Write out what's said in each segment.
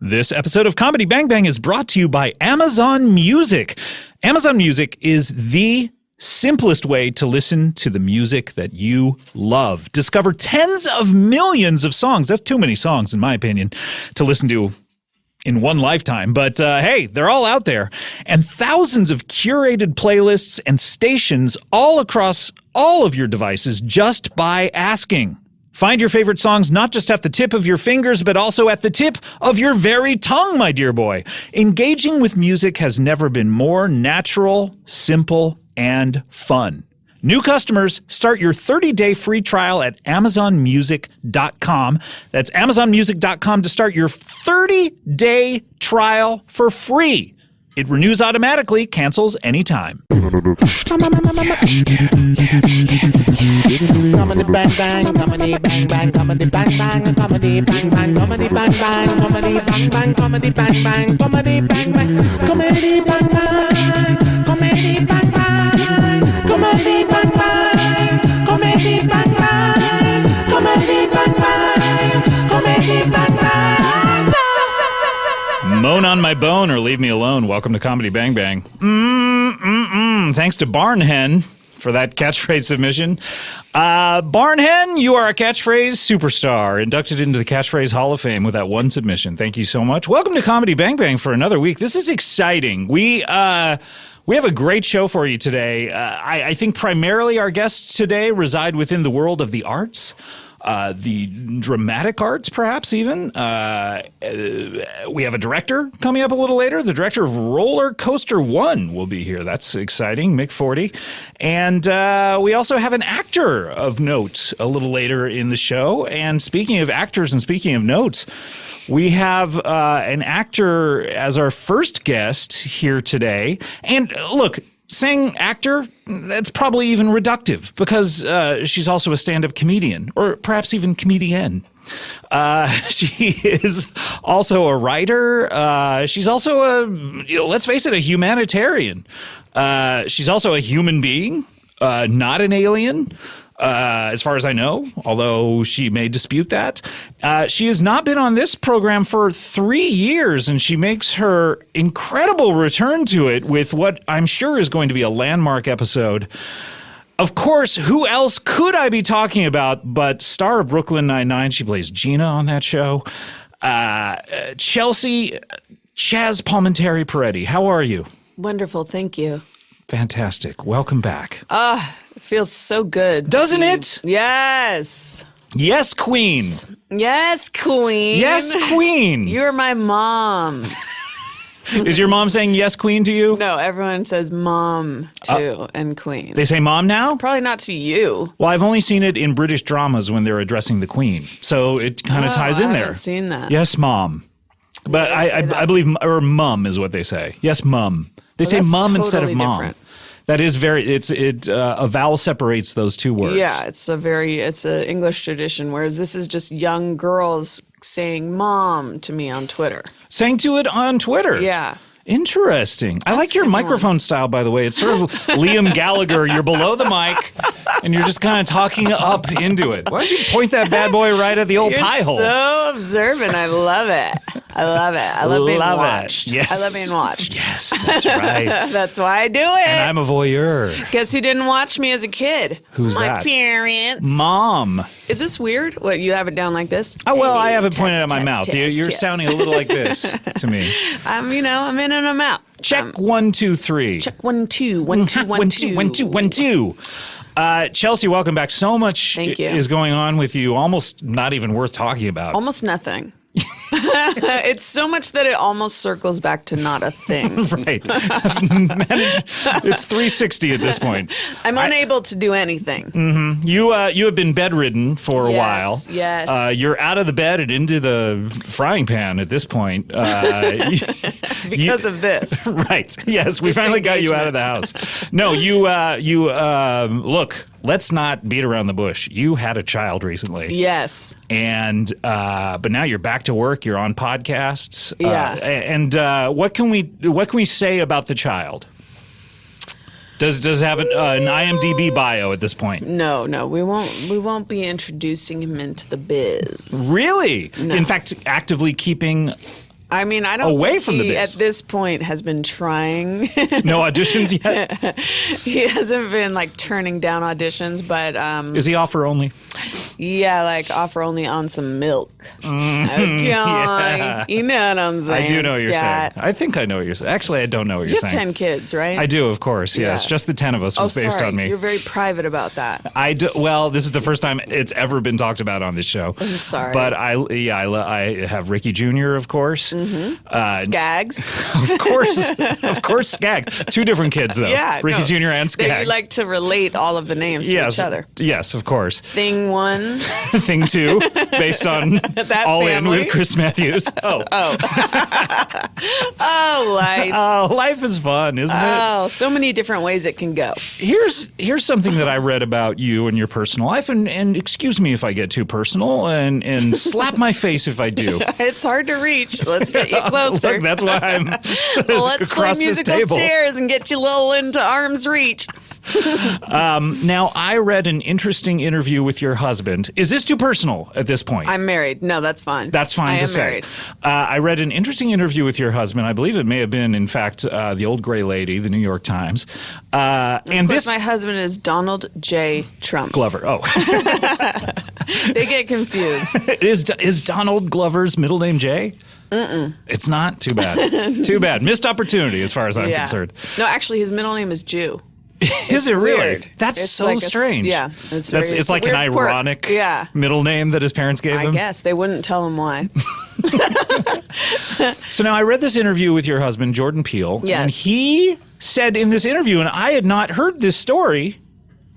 This episode of Comedy Bang Bang is brought to you by Amazon Music. Amazon Music is the simplest way to listen to the music that you love. Discover tens of millions of songs. That's too many songs, in my opinion, to listen to in one lifetime. But hey, they're all out there. And thousands of curated playlists and stations all across all of your devices just by asking. Find your favorite songs not just at the tip of your fingers, but also at the tip of your very tongue, my dear boy. Engaging with music has never been more natural, simple, and fun. New customers, start your 30-day free trial at amazonmusic.com. That's amazonmusic.com to start your 30-day trial for free. It renews automatically, cancels anytime. Comedy bang bang, comedy bang bang, comedy bang bang, comedy bang bang, comedy bang bang, comedy bang bang, comedy bang bang, comedy bang bang, comedy bang bang, comedy bang bang, comedy bang bang, comedy bang bang, comedy bang bang, comedy bang bang. Moan on my bone or leave me alone. Welcome to Comedy Bang Bang. Thanks to Barnhen for that catchphrase submission. Barnhen, you are a catchphrrise superstar, inducted into the Catchphrase Hall of Fame with that one submission. Thank you so much. Welcome to Comedy Bang Bang for another week. This is exciting. We have a great show for you today. I think primarily our guests today reside within the world of the arts. The dramatic arts, perhaps even. We have a director coming up a little later. The director of Roller Coaster 1 will be here. That's exciting, Mick Forty. And we also have an actor of note a little later in the show. And speaking of actors and speaking of notes, we have an actor as our first guest here today. And look, saying actor, that's probably even reductive because she's also a stand-up comedian, or perhaps even comedian. She is also a writer. She's also let's face it, a humanitarian. She's also a human being, not an alien. As far as I know, although she may dispute that. She has not been on this program for 3 years, and she makes her incredible return to it with what I'm sure is going to be a landmark episode. Of course, who else could I be talking about but star of Brooklyn Nine-Nine? She plays Gina on that show. Chelsea Chaz Palminteri Peretti. How are you? Wonderful, thank you. Fantastic. Welcome back. It feels so good. Doesn't it? Yes. Yes, Queen. Yes, Queen. Yes, Queen. You're my mom. Is your mom saying yes, Queen to you? No, everyone says mom too, and Queen. They say mom now? Probably not to you. Well, I've only seen it in British dramas when they're addressing the Queen. So it kind of ties in I there. haven't seen that. Yes, mom. But I believe, or mum is what they say. Yes, mum. They say that's mum instead of totally mom. different. That is a vowel separates those two words. Yeah, it's a English tradition, whereas this is just young girls saying mom to me on Twitter. Saying to it on Twitter. Yeah. Interesting. I like your microphone style, by the way. It's sort of Liam Gallagher. You're below the mic, and you're just kind of talking up into it. Why don't you point that bad boy right at the old pie hole? You're so observant. I love it. I love it. I love being watched. Yes. I love being watched. Yes, that's right. That's why I do it. And I'm a voyeur. Guess who didn't watch me as a kid? Who's My that? My parents. Mom. Is this weird? What, you have it down like this? Oh, well, Hey, I have it test, pointed at my test, mouth. test, You're test. sounding a little like this to me. I'm in and I'm out. Check 1, 2, 3. Check 1, 2, 1, 2, 1, 2. 1, 2, 1, 2. Chelsea, welcome back. So much Thank you. is going on with you, almost not even worth talking about. Almost nothing. It's so much that it almost circles back to not a thing. Right. It's 360 at this point. I'm unable to do anything. You have been bedridden for a while. Yes. You're out of the bed and into the frying pan at this point. Because of this. Right. Yes, we finally got you out of the house. No, look, let's not beat around the bush. You had a child recently. Yes. And but now you're back to work. You're on podcasts. Yeah. And what can we say about the child? Does it have an IMDb bio at this point? No, we won't be introducing him into the biz. Really? No. In fact, actively keeping I mean, I don't Away think from the he, biz. at this point, has been trying. No auditions yet? He hasn't been like turning down auditions, but Is he offer only? yeah, like offer only on some milk. Okay, yeah. you know what I'm saying? I do know what you're saying. Scott. I think I know what you're saying. Actually, I don't know what You you're have saying. 10 kids, right? I do, of course. Yes, Yeah. just the 10 of us was based sorry. on me. You're very private about that. I do, well, this is the first time it's ever been talked about on this show. I'm sorry. But I have Ricky Jr., of course. Skags. Of course, Skag. Two different kids, though. Yeah, Ricky no. Jr. and That Skag. you like to relate all of the names to yes, each other. Yes, of course. Thing 1. Thing 2, based on That All family. In with Chris Matthews. Oh, Oh, life. life is fun, isn't it? Oh, so many different ways it can go. Here's something that I read about you and your personal life, and excuse me if I get too personal, and slap my face if I do. It's hard to reach. Let's get you closer. Look, that's why I'm Let's play across this musical table. chairs and get you a little into arm's reach. Now, I read an interesting interview with your husband. Is this too personal at this point? I'm married. No, that's fine. That's fine I to am say. married. I read an interesting interview with your husband. I believe it may have been, in fact, the Old Gray Lady, the New York Times. And Of course, this my husband is Donald J. Trump. Glover. Oh, They get confused. is Donald Glover's middle name Jay? It's not. Too bad. Too bad. Missed opportunity, as far as I'm concerned. No, actually, his middle name is Jew. Is it really? Weird. That's It's so like strange. yeah, it's It's a like an weird quirk. ironic Yeah. middle name that his parents gave I him. guess they wouldn't tell him why. So now I read this interview with your husband, Jordan Peele, Yes. and he said in this interview, and I had not heard this story,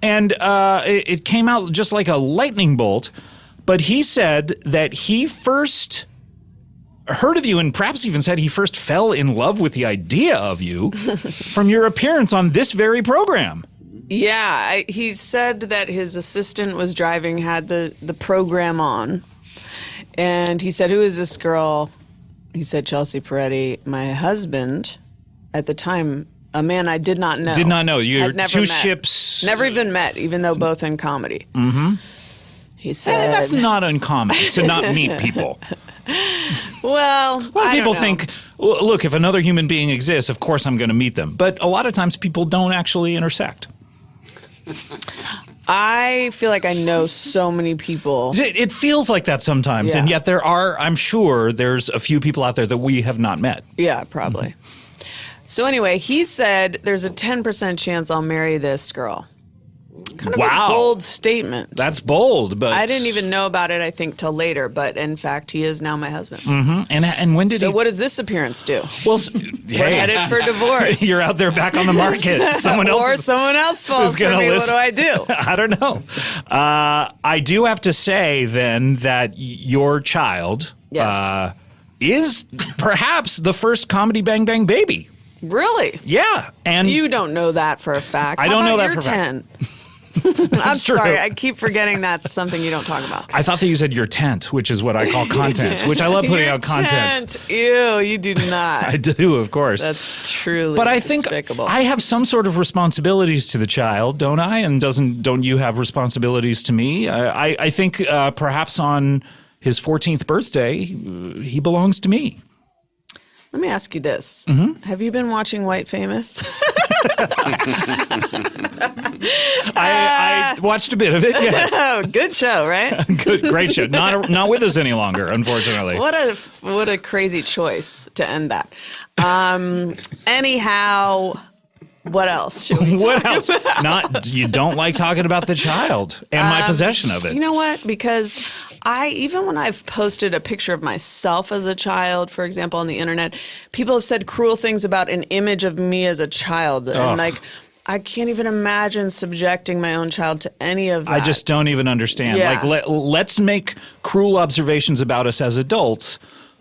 and it came out just like a lightning bolt, but he said that he first heard of you and perhaps even said he first fell in love with the idea of you from your appearance on this very program. Yeah, he said that his assistant was driving, had the program on, and he said, "Who is this girl?" He said, "Chelsea Peretti." My husband, at the time, a man I did not know. Did not know. You're Had never two met. ships. Never even met, even though both in comedy. Mm-hmm. He said, That's not uncommon to not meet people. well, A lot of people think, look, if another human being exists, of course I'm going to meet them. But a lot of times people don't actually intersect. I feel like I know so many people. It feels like that sometimes. Yeah. And yet there are, I'm sure, there's a few people out there that we have not met. Yeah, probably. So anyway, he said there's a 10% chance I'll marry this girl. Kind of Wow. a bold statement. That's bold, but I didn't even know about it, I think, till later. But in fact, he is now my husband. And when did So he? what does this appearance do? Well, We're headed for divorce. You're out there back on the market. Someone else. or is- someone else falls for gonna me. listen. What do I do? I don't know. I do have to say then that your child Yes. is perhaps the first Comedy Bang Bang baby. Really? Yeah, and You don't know that for a fact. I How don't know about that you're for a fact. 10? I'm true. sorry. I keep forgetting that's something you don't talk about. I thought that you said your tent, which is what I call content, which I love putting Your out content. tent. Ew, you do not. I do, of course. That's truly But I think despicable. I have some sort of responsibilities to the child, don't I? And don't you have responsibilities to me? I think perhaps on his 14th birthday, he belongs to me. Let me ask you this. Mm-hmm. Have you been watching White Famous? I watched a bit of it. Yes, Oh, good show, right? great show. Not with us any longer, unfortunately. What a crazy choice to end that. Anyhow, what else should we What talk else? about? You don't like talking about the child and my possession of it. You know what? Because even when I've posted a picture of myself as a child, for example, on the internet, people have said cruel things about an image of me as a child. And Ugh. like, I can't even imagine subjecting my own child to any of that. I just don't even understand. Yeah. Like, let's make cruel observations about us as adults,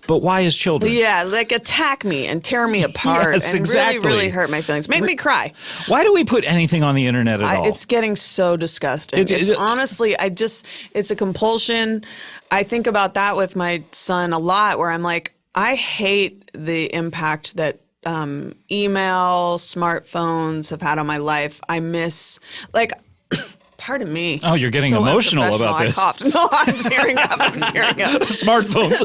but why as children? Yeah, like attack me and tear me apart Yes, and exactly. really, really hurt my feelings. Make me cry. Why do we put anything on the internet at all? It's getting so disgusting. It's honestly, it's a compulsion. I think about that with my son a lot, where I'm like, I hate the impact that email, smartphones have had on my life. I miss, like, pardon me. Oh, you're getting So emotional about unprofessional. this. I coughed. No, I'm tearing up. I'm tearing up. Smartphones.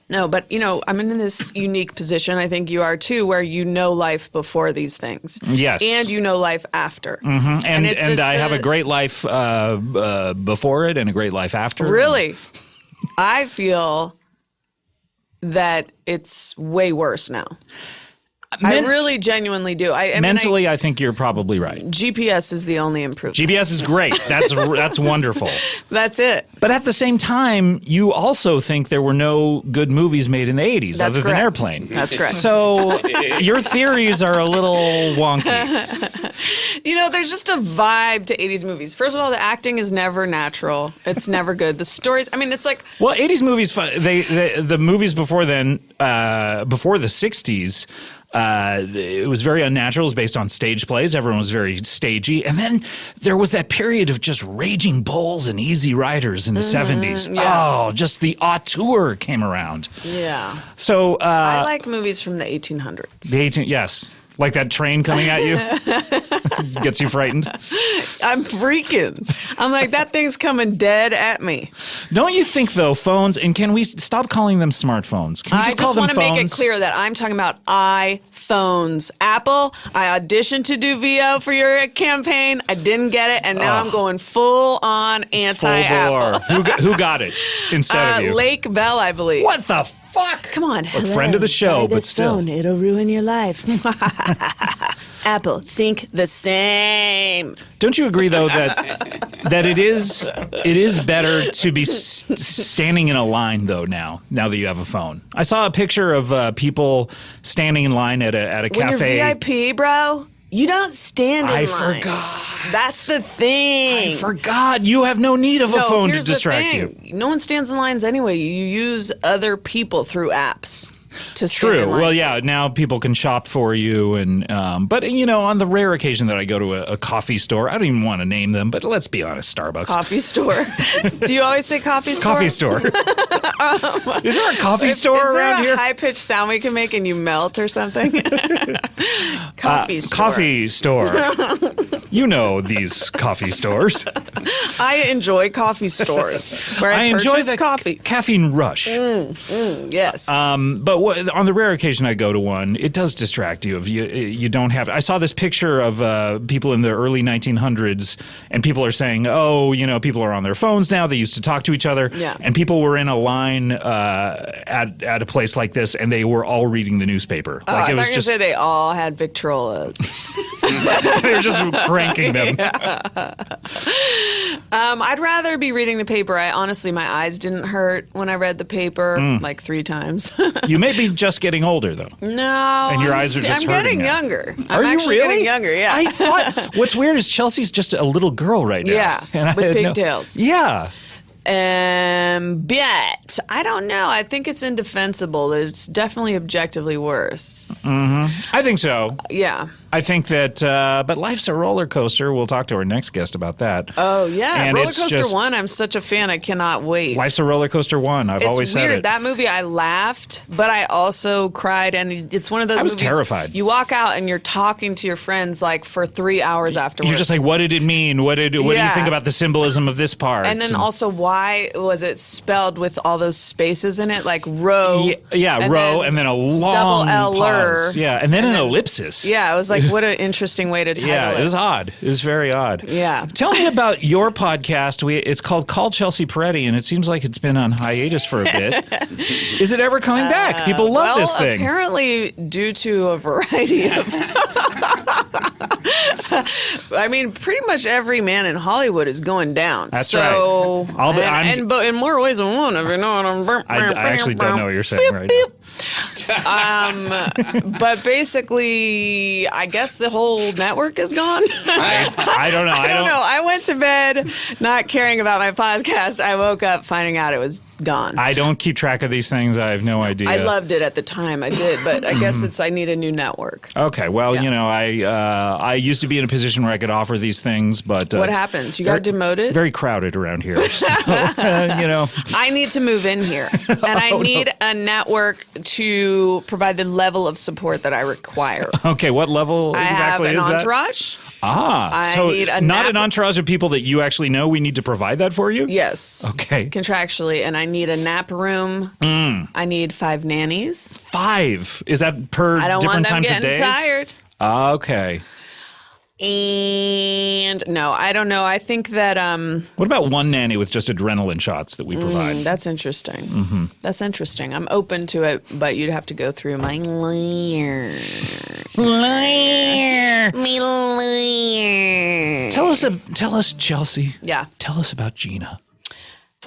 No, but I'm in this unique position. I think you are too, where you know life before these things. Yes. And you know life after. And it's I have a great life before it and a great life after. Really, I feel that it's way worse now. I really genuinely do. Mentally, I think you're probably right. GPS is the only improvement. GPS is great. That's wonderful. That's it. But at the same time, you also think there were no good movies made in the 80s That's other correct. than Airplane. That's correct. So your theories are a little wonky. There's just a vibe to 80s movies. First of all, the acting is never natural. It's never good. The stories, it's like... Well, 80s movies, the movies before then, before the 60s, it was very unnatural. It was based on stage plays. Everyone was very stagey. And then there was that period of just raging bulls and easy riders in the 70s. yeah. Oh, just the auteur came around. Yeah. So I like movies from the 1800s. Yes. Like that train coming at you gets you frightened. I'm freaking. I'm like, that thing's coming dead at me. Don't you think, though, phones, and can we stop calling them smartphones? Can we just call them want to phones? make it clear that I'm talking about iPhones. Apple, I auditioned to do VO for your campaign. I didn't get it, and now I'm going full on anti-Apple. Full bore. Who got it instead of you? Lake Bell, I believe. What the fuck? Come on. A friend of the show, but still. Phone. It'll ruin your life. Apple, think the same. Don't you agree, though, that it is better to be standing in a line, though, now that you have a phone? I saw a picture of people standing in line at a When cafe. you're VIP, bro, you don't stand in I lines. forgot. That's the thing. I forgot. You have no need of a phone to here's the distract thing. you. No one stands in lines anyway. You use other people through apps to stand True. in lines. Well, yeah. Now people can shop for you, and but on the rare occasion that I go to a coffee store, I don't even want to name them, but let's be honest, Starbucks. Coffee store. Do you always say coffee store? Coffee store. Is there a coffee store Is there around a here? high-pitched sound we can make and you melt or something? Coffee store. Coffee store. You know these coffee stores. I enjoy coffee stores where I enjoy purchase the coffee. caffeine rush. Yes. But on the rare occasion I go to one, it does distract you. If you don't have. I saw this picture of people in the early 1900s, and people are saying, people are on their phones now. They used to talk to each other. Yeah. And people were in a line at a place like this, and they were all reading the newspaper. I thought you were going to say they all had Victrolas. they were just cranking them. I'd rather be reading the paper. Honestly, my eyes didn't hurt when I read the paper like 3 times. You may be just getting older, though. No. And your eyes are just I'm hurting getting now. younger. Are I'm you actually really? getting younger, yeah. I thought, what's weird is Chelsea's just a little girl right now. Yeah, And with I had pigtails. Yeah. But I don't know. I think it's indefensible. It's definitely objectively worse. I think so. Yeah. I think that, but life's a roller coaster. We'll talk to our next guest about that. Oh, yeah. And Roller it's Coaster just- 1, I'm such a fan. I cannot wait. Life's a roller coaster one. I've always It's said weird. it. That movie, I laughed, but I also cried. And it's one of those I was movies. terrified. You walk out and you're talking to your friends like for 3 hours afterwards. You're just like, what did it mean? What do you Yeah. think about the symbolism of this part? And then also, why was it spelled with all those spaces in it? Like row. row, and then a long double L-er. pause. Yeah, and then an ellipsis. Yeah, it was like, what an interesting way to title Yeah, it. it was odd. It was very odd. Yeah. Tell me about your podcast. It's called Call Chelsea Peretti, and it seems like it's been on hiatus for a bit. Is it ever coming back? People love this thing. Apparently, due to a variety of... I mean, pretty much every man in Hollywood is going down. That's so, right. But in more ways than one, if you know what I'm... I actually don't know what you're saying right now. But basically, I guess the whole network is gone. I don't know. I don't know. I went to bed not caring about my podcast. I woke up finding out it was gone. I don't keep track of these things. I have no idea. I loved it at the time. I did, but I guess I need a new network. Okay, well, Yeah. I used to be in a position where I could offer these things, but What happened? You got demoted? Very crowded around here. So, I need to move in here, and I need a network to provide the level of support that I require. Okay, what level exactly I have is an that? entourage. Ah, I so need a not an nap- entourage of people that you actually know. We need to provide that for you? Yes. Okay. Contractually, and I need a nap room. I need 5 nannies. 5. Is that per I don't different want them times of getting days? tired. Okay. And no, I don't know. I think that What about one nanny with just adrenaline shots that we provide? that's interesting. That's interesting. I'm open to it, but you'd have to go through my lawyer. Liar. Me lawyer. Tell us, Chelsea. Yeah, Tell us about Gina.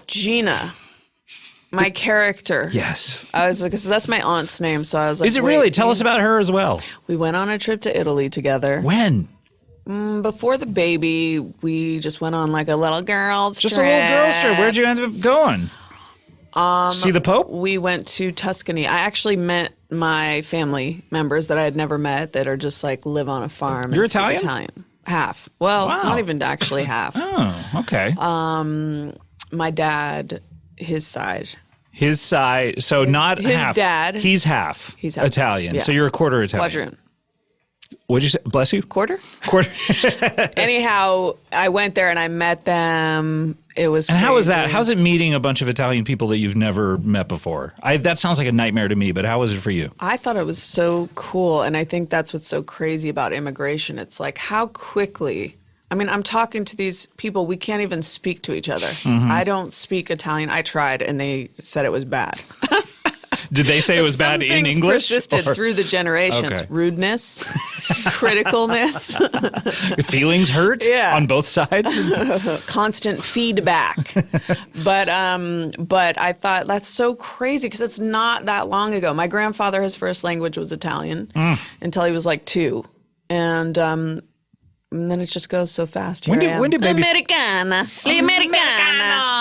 Gina, my character. Yes. I was like, 'cause that's my aunt's name, so I was like, Is it wait, really? Tell us about her as well. We went on a trip to Italy together. When? Before the baby, we just went on like a little girls Just trip. a little girl's trip. Where'd you end up going? See the Pope? We went to Tuscany. I actually met my family members that I had never met that are just like live on a farm. You're and speak Italian? Italian. Half. Well, Wow. not even actually half. Oh, okay. My dad, his side. His side, so not his half. dad- He's half. He's half. Italian. Yeah. So you're a quarter Italian. Quadroon. What'd you say? Bless you? Quarter? Quarter. Anyhow, I went there and I met them. It was And how was that? crazy. How's it meeting a bunch of Italian people that you've never met before? That sounds like a nightmare to me, but how was it for you? I thought it was so cool, and I think that's what's so crazy about immigration. It's like how quickly. I mean, I'm talking to these people. We can't even speak to each other. Mm-hmm. I don't speak Italian. I tried, and they said it was bad. Did they say it was bad Some in things English? persisted or- through the generations. Okay. Rudeness, criticalness, Feelings hurt Yeah. on both sides? constant feedback. But I thought that's so crazy because it's not that long ago. My grandfather, his first language was Italian until he was like 2, and then it just goes so fast. Here When did babies- Americana, Americana.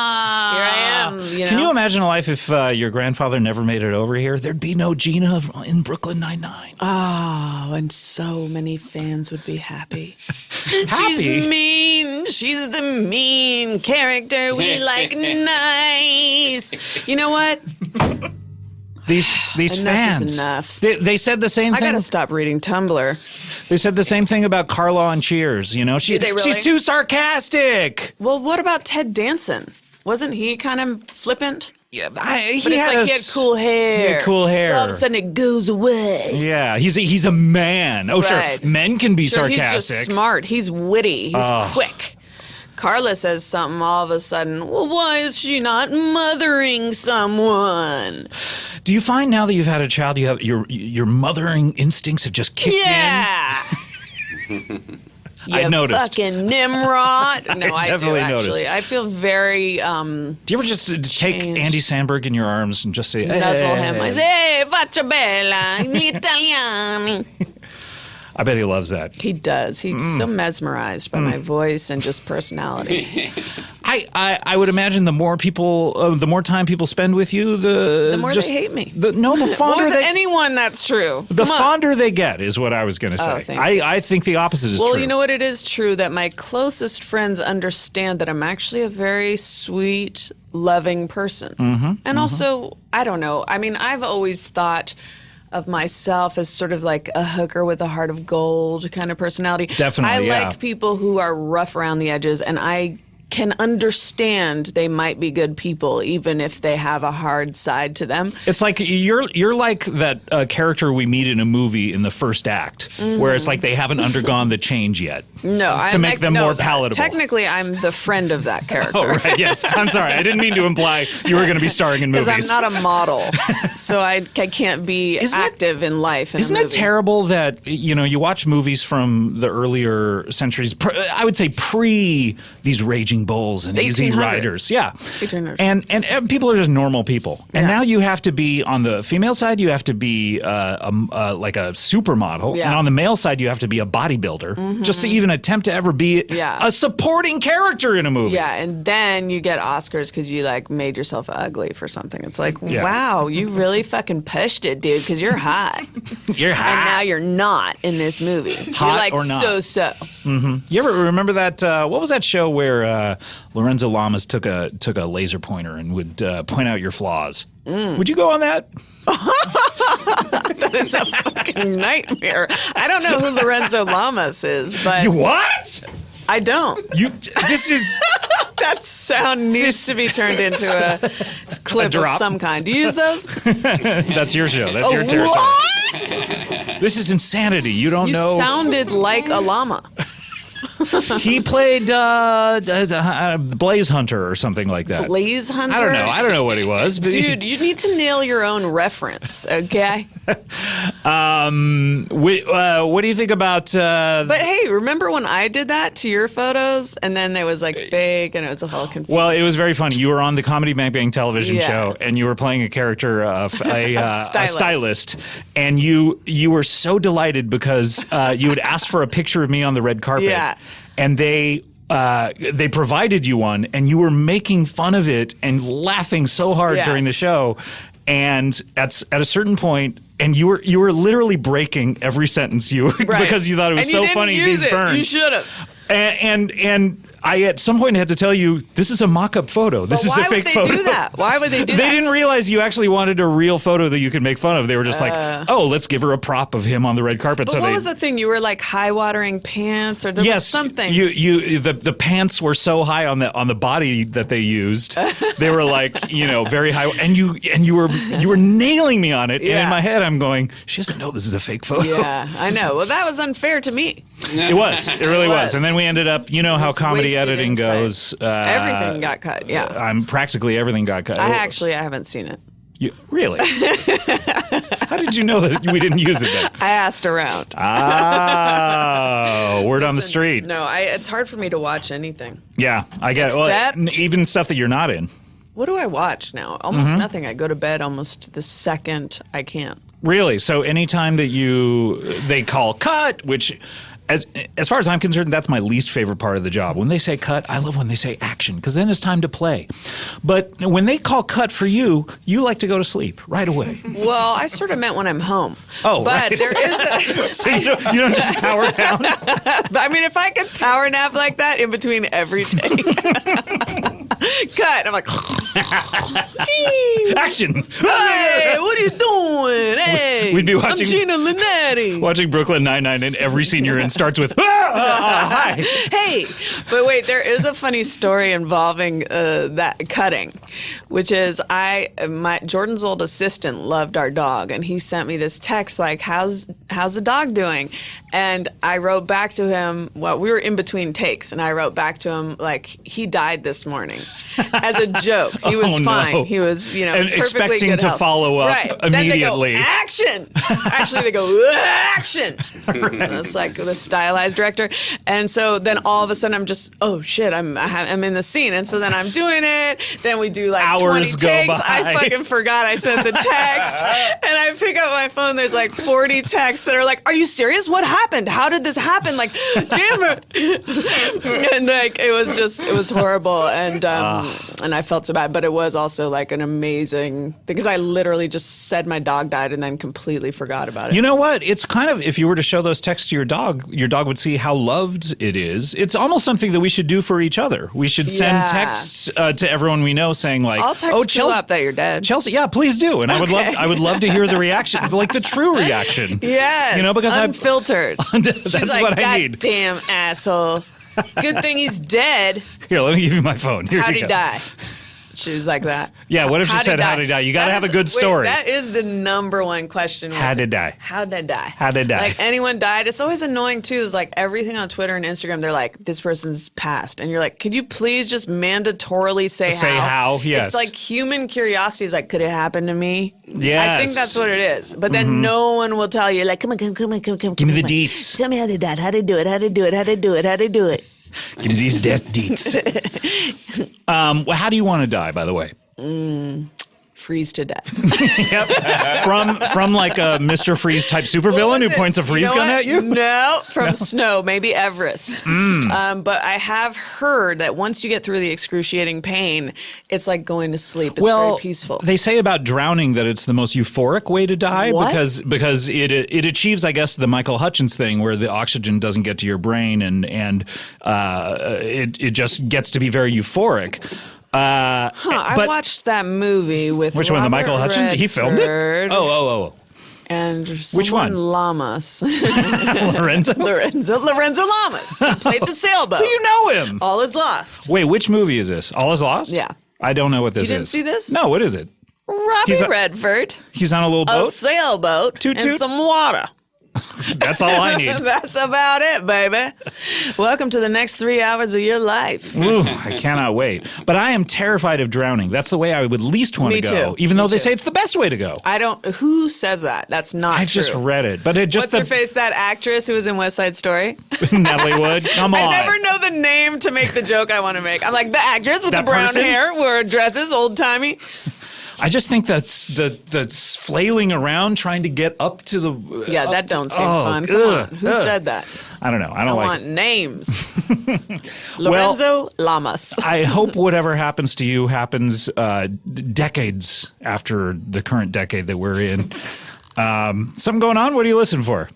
Here I am. You know? Can you imagine a life if your grandfather never made it over here? There'd be no Gina in Brooklyn Nine-Nine. Oh, and so many fans would be happy. Happy? She's mean. She's the mean character we like nice. You know what? These Enough fans. is enough. They said the same I thing. gotta stop reading Tumblr. They said the same thing about Carla on Cheers. You know, Did they really? she's too sarcastic. Well, what about Ted Danson? Wasn't he kind of flippant? Yeah, But it's like he had cool hair. He had cool hair. So all of a sudden it goes away. Yeah, he's a man. Oh, Right. sure, men can be Sure, sarcastic. he's just smart. He's witty. He's quick. Carla says something all of a sudden. Well, why is she not mothering someone? Do you find now that you've had a child, you have your mothering instincts have just kicked in? Yeah. I've noticed. Fucking Nimrod. No, I do definitely actually. noticed. I feel very Do you ever just take Changed. Andy Samberg in your arms and just say, nuzzle him. I "Hey"? say, hey, faccia bella, gli italiani. I bet he loves that. He does. He's so mesmerized by my voice and just personality. I would imagine the more people, the more time people spend with you, the more just, they hate me. The fonder With they, anyone, that's true. the Come on. fonder they get is what I was going to say. Oh, thank you. I think the opposite is true. Well, you know what? It is true that my closest friends understand that I'm actually a very sweet, loving person. And also, I don't know. I mean, I've always thought of myself as sort of like a hooker with a heart of gold kind of personality. Definitely, I yeah. like people who are rough around the edges, and I can understand they might be good people even if they have a hard side to them. It's like you're like that character we meet in a movie in the first act, where it's like they haven't undergone the change yet. No, I to make them more that. palatable. Technically, I'm the friend of that character. Oh, right. Yes. I'm sorry. I didn't mean to imply you were going to be starring in movies. Because I'm not a model, so I can't be active in life. Isn't it terrible that you watch movies from the earlier centuries? I would say pre these Raging Bulls and Easy 1800s. Riders, yeah, 1800s. and people are just normal people. And Yeah. now you have to be on the female side. You have to be like a supermodel, Yeah. and on the male side you have to be a bodybuilder, just to even attempt to ever be Yeah. a supporting character in a movie. Yeah, and then you get Oscars because you like made yourself ugly for something. It's like, Yeah. wow, you really fucking pushed it, dude, because you're hot. You're hot. And now you're not in this movie. Hot you're like or not. so. You ever remember that? What was that show where Lorenzo Lamas took a laser pointer and would point out your flaws. Would you go on that? That is a fucking nightmare. I don't know who Lorenzo Lamas is, but What? I don't. This is That sound needs to be turned into a clip of drop. some kind. Do you use those? that's your show. That's your territory. What? This is insanity. You don't You know. sounded like a llama. He played Blaze Hunter or something like that. Blaze Hunter? I don't know. I don't know what he was. But Dude, you need to nail your own reference, okay? what do you think about? But hey, remember when I did that to your photos and then it was like fake and it was a whole confusing. Well, it was very funny. You were on the Comedy Bang Bang television Yeah. show, and you were playing a character of a stylist, and you were so delighted because you had asked for a picture of me on the red carpet, Yeah. and they provided you one, and you were making fun of it and laughing so hard Yes. during the show, and at a certain point. And you were literally breaking every sentence because you thought it was and you so didn't funny use these it. burns. You should have. And I at some point had to tell you this is a mock-up photo. This is a fake photo. Why would they do that? Why would they do that? They didn't realize you actually wanted a real photo that you could make fun of. They were just like, oh, let's give her a prop of him on the red carpet. But what was the thing? You were like high-watering pants, or there was something. The pants were so high on the body that they used. They were like, very high, and you were nailing me on it. And Yeah. in my head, I'm going, she doesn't know this is a fake photo. Yeah, I know. Well, that was unfair to me. It was. It really was. And then we ended up, how Just comedy wasted editing insight. goes. Everything got cut. Yeah. I'm practically everything got cut. I haven't seen it. Really? How did you know that we didn't use it then? I asked around. Word on the street. No, it's hard for me to watch anything. Yeah, I get it. Well, Except- even stuff that you're not in. What do I watch now? Almost nothing. I go to bed almost the second I can. Really? So anytime that they call cut, which as far as I'm concerned, that's my least favorite part of the job. When they say cut, I love when they say action because then it's time to play. But when they call cut for you, you like to go to sleep right away. Well, I sort of meant when I'm home. Oh, but right. there is a. So you don't just power down? But I mean, if I could power nap like that in between every take. Cut. I'm like, Action! hey, what are you doing? Hey, We'd be watching- I'm Gina Linetti. Watching Brooklyn Nine-Nine and every scene you're in starts with, hi! Hey, but wait, there is a funny story involving that cutting, which is Jordan's old assistant loved our dog, and he sent me this text like, "How's the dog doing?" And I wrote back to him. Well, we were in between takes, and I wrote back to him like, "He died this morning," as a joke. He was Oh, fine. no. He was, And perfectly expecting good to health. follow up right. immediately. Then they go, action. Actually, they go, action. That's like the stylized director. And so then all of a sudden I'm just, oh shit, I'm in the scene. And so then I'm doing it. Then we do like Hours 20 go takes. by. I fucking forgot I sent the text. And I pick up my phone. There's like 40 texts that are like, are you serious? What happened? How did this happen? Like, Jammer. And like, it was horrible. And I felt so bad. But it was also like an amazing, because I literally just said my dog died and then completely forgot about it. You know what? It's kind of, if you were to show those texts to your dog would see how loved it is. It's almost something that we should do for each other. We should send Yeah. texts to everyone we know saying like, I'll text "Oh, you Chelsea, up that you're dead." Chelsea, yeah, please do." And I would love to hear the reaction, like the true reaction. Yes, because unfiltered. That's She's like, what I "God need. damn asshole. Good thing he's dead. Here, let me give you my phone. Here How'd you he go. die?" She was like that. Yeah, what if she said, "How'd he die?" You got to have a good story. That is the number one question. How'd he die? How'd I die? How'd I die? Like, anyone died? It's always annoying, too. Is like everything on Twitter and Instagram, they're like, this person's passed. And you're like, could you please just mandatorily say how? Say how, yes. It's like human curiosity is like, could it happen to me? Yes. I think that's what it is. But then no one will tell you, like, come on. Give me the deets. Tell me how they died. How they do it. How they do it. How they do it. How they do it. Give me these death deets. Well, how do you want to die, by the way? freeze to death. Yep. From like a Mr. Freeze type supervillain who points a freeze gun at you? No, from snow, maybe Everest. But I have heard that once you get through the excruciating pain, it's like going to sleep. It's very peaceful. They say about drowning that it's the most euphoric way to die What? because it achieves, I guess, the Michael Hutchins thing where the oxygen doesn't get to your brain and it just gets to be very euphoric. I watched that movie with Which one? The Michael Hutchins? He filmed it? Redford Oh. And Which one? Lamas. Lorenzo? Lorenzo Lamas. He played the sailboat. So you know him. All is lost. Wait, which movie is this? All is Lost? Yeah. I don't know what this is. You didn't see this? No, what is it? Robbie Redford, He's on a little a boat? sailboat, Toot, and toot. some water. That's all I need. That's about it, baby. Welcome to the next 3 hours of your life. Ooh, I cannot wait. But I am terrified of drowning. That's the way I would least want to Me go. too. Even though Me they too. say it's the best way to go. Who says that? That's not I've true. just read it. But it just What's her face? That actress who was in West Side Story? Natalie Wood. Come on. I never know the name to make the joke I want to make. I'm like, the actress with That the brown person? hair, wore dresses, old timey. I just think that's flailing around trying to get up to the. Yeah, that don't seem fun. Come on. Who said that? I don't know. I I don't like want it. names. Lorenzo Lamas. I hope whatever happens to you happens decades after the current decade that we're in. Something going on? What are you listening for?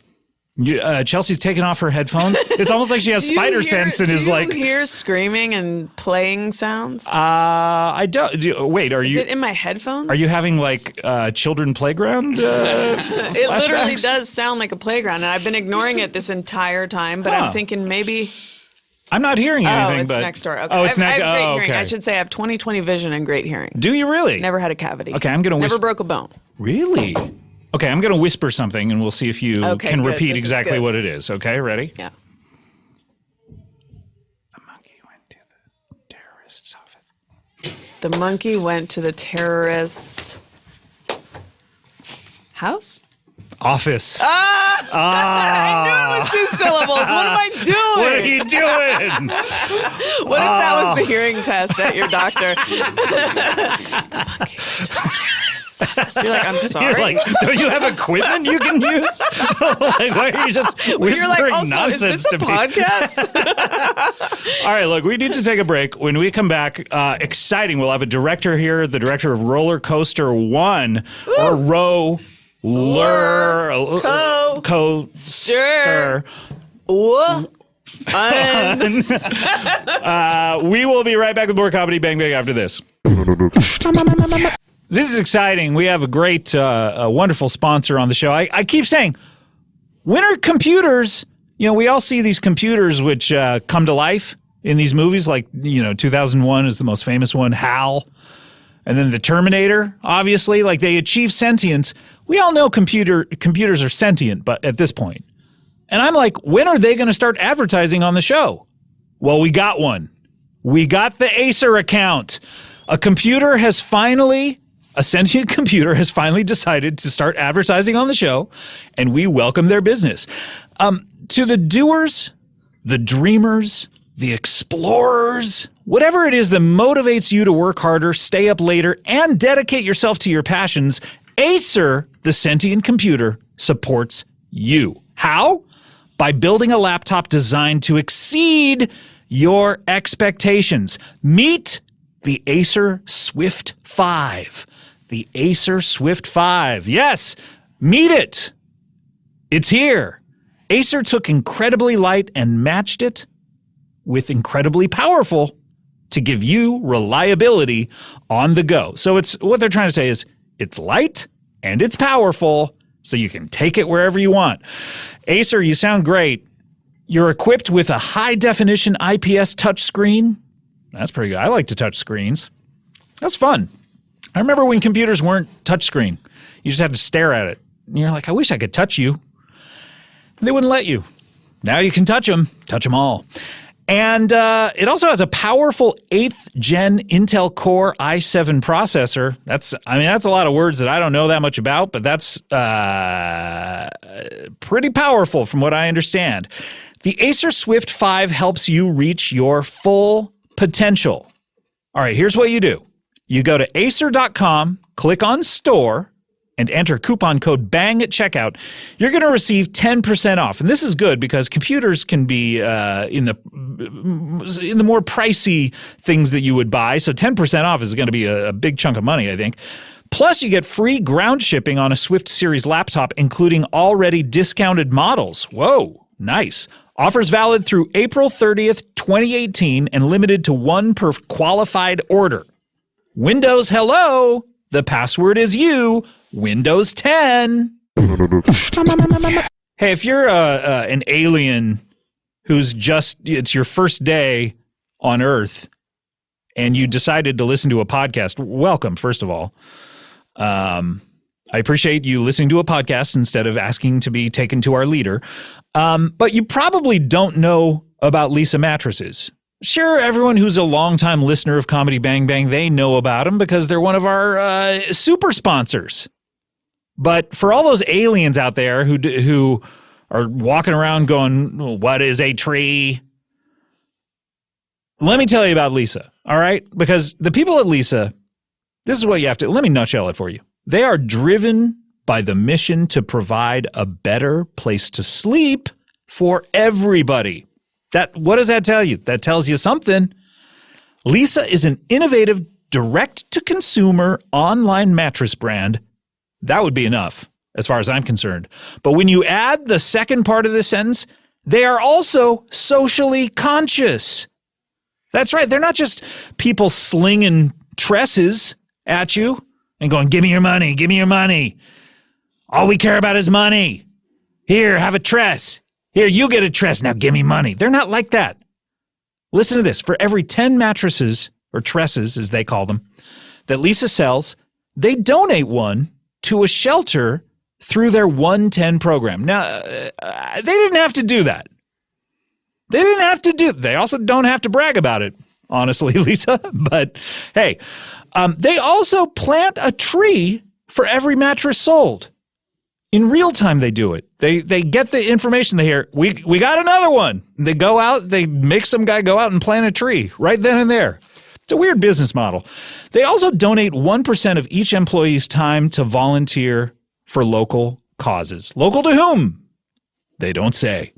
Chelsea's taking off her headphones. It's almost like she has spider sense and is like. Do you hear screaming and playing sounds? I don't. Wait, are Is you? it in my headphones? Are you having like children playground? It literally flashbacks? does sound like a playground, and I've been ignoring it this entire time. But Huh. I'm thinking maybe. I'm not hearing anything. It's but next door. Okay. Oh, it's I next. have great Oh, hearing. okay. I should say I have 20/20 vision and great hearing. Do you really? Never had a cavity. Okay, I'm gonna Never whisper. broke a bone. Really? Okay, I'm going to whisper something, and we'll see if you Okay, can good. repeat This is exactly good. what it is. Okay, ready? Yeah. The monkey went to the terrorist's office. The monkey went to the terrorist's house. Office. I knew it was 2 syllables. What am I doing? What are you doing? What if that was the hearing test at your doctor? The monkey went to the terrorist's office. You're like, I'm sorry. You're like, don't you have equipment you can use? Like, why are you just whispering You're like, also, is nonsense this a to me? podcast? All right, look, we need to take a break. When we come back, exciting. We'll have a director here, the director of Roller Coaster 1, or Row. Coaster. Whoa. We will be right back with more Comedy Bang Bang after this. This is exciting. We have a great, wonderful sponsor on the show. I keep saying, when are computers, we all see these computers which come to life in these movies, like, 2001 is the most famous one, HAL. And then the Terminator, obviously, like they achieve sentience. We all know computers are sentient, but at this point. And I'm like, when are they going to start advertising on the show? Well, we got one. We got the Acer account. A sentient computer has finally decided to start advertising on the show, and we welcome their business. To the doers, the dreamers, the explorers, whatever it is that motivates you to work harder, stay up later, and dedicate yourself to your passions, Acer, the sentient computer, supports you. How? By building a laptop designed to exceed your expectations. Meet the Acer Swift 5. The Acer Swift 5. Yes, meet it. It's here. Acer took incredibly light and matched it with incredibly powerful to give you reliability on the go. So it's what they're trying to say is it's light and it's powerful, so you can take it wherever you want. Acer, you sound great. You're equipped with a high-definition IPS touchscreen. That's pretty good. I like to touch screens. That's fun. I remember when computers weren't touchscreen. You just had to stare at it. And you're like, I wish I could touch you. And they wouldn't let you. Now you can touch them. Touch them all. And it also has a powerful 8th gen Intel Core i7 processor. That's a lot of words that I don't know that much about, but that's pretty powerful from what I understand. The Acer Swift 5 helps you reach your full potential. All right, here's what you do. You go to acer.com, click on store, and enter coupon code BANG at checkout. You're going to receive 10% off. And this is good because computers can be in the more pricey things that you would buy. So 10% off is going to be a big chunk of money, I think. Plus, you get free ground shipping on a Swift Series laptop, including already discounted models. Whoa, nice. Offers valid through April 30th, 2018, and limited to one per qualified order. Windows Hello. The password is you. Windows 10. Hey, if you're an alien who's it's your first day on Earth and you decided to listen to a podcast, welcome, first of all. I appreciate you listening to a podcast instead of asking to be taken to our leader. But you probably don't know about Leesa mattresses. Sure, everyone who's a longtime listener of Comedy Bang Bang, they know about them because they're one of our super sponsors. But for all those aliens out there who are walking around going, what is a tree? Let me tell you about Leesa, all right? Because the people at Leesa, this is what you have to, let me nutshell it for you. They are driven by the mission to provide a better place to sleep for everybody. What does that tell you? That tells you something. Leesa is an innovative, direct-to-consumer online mattress brand. That would be enough, as far as I'm concerned. But when you add the second part of this sentence, they are also socially conscious. That's right. They're not just people slinging tresses at you and going, give me your money, give me your money. All we care about is money. Here, have a tress. Here, you get a tress. Now give me money. They're not like that. Listen to this. For every 10 mattresses, or tresses as they call them, that Leesa sells, they donate one to a shelter through their 110 program. Now, they didn't have to do that. They also don't have to brag about it, honestly, Leesa. But hey, they also plant a tree for every mattress sold. In real time, they do it. They get the information. They hear, we got another one. They go out, they make some guy go out and plant a tree right then and there. It's a weird business model. They also donate 1% of each employee's time to volunteer for local causes. Local to whom? They don't say.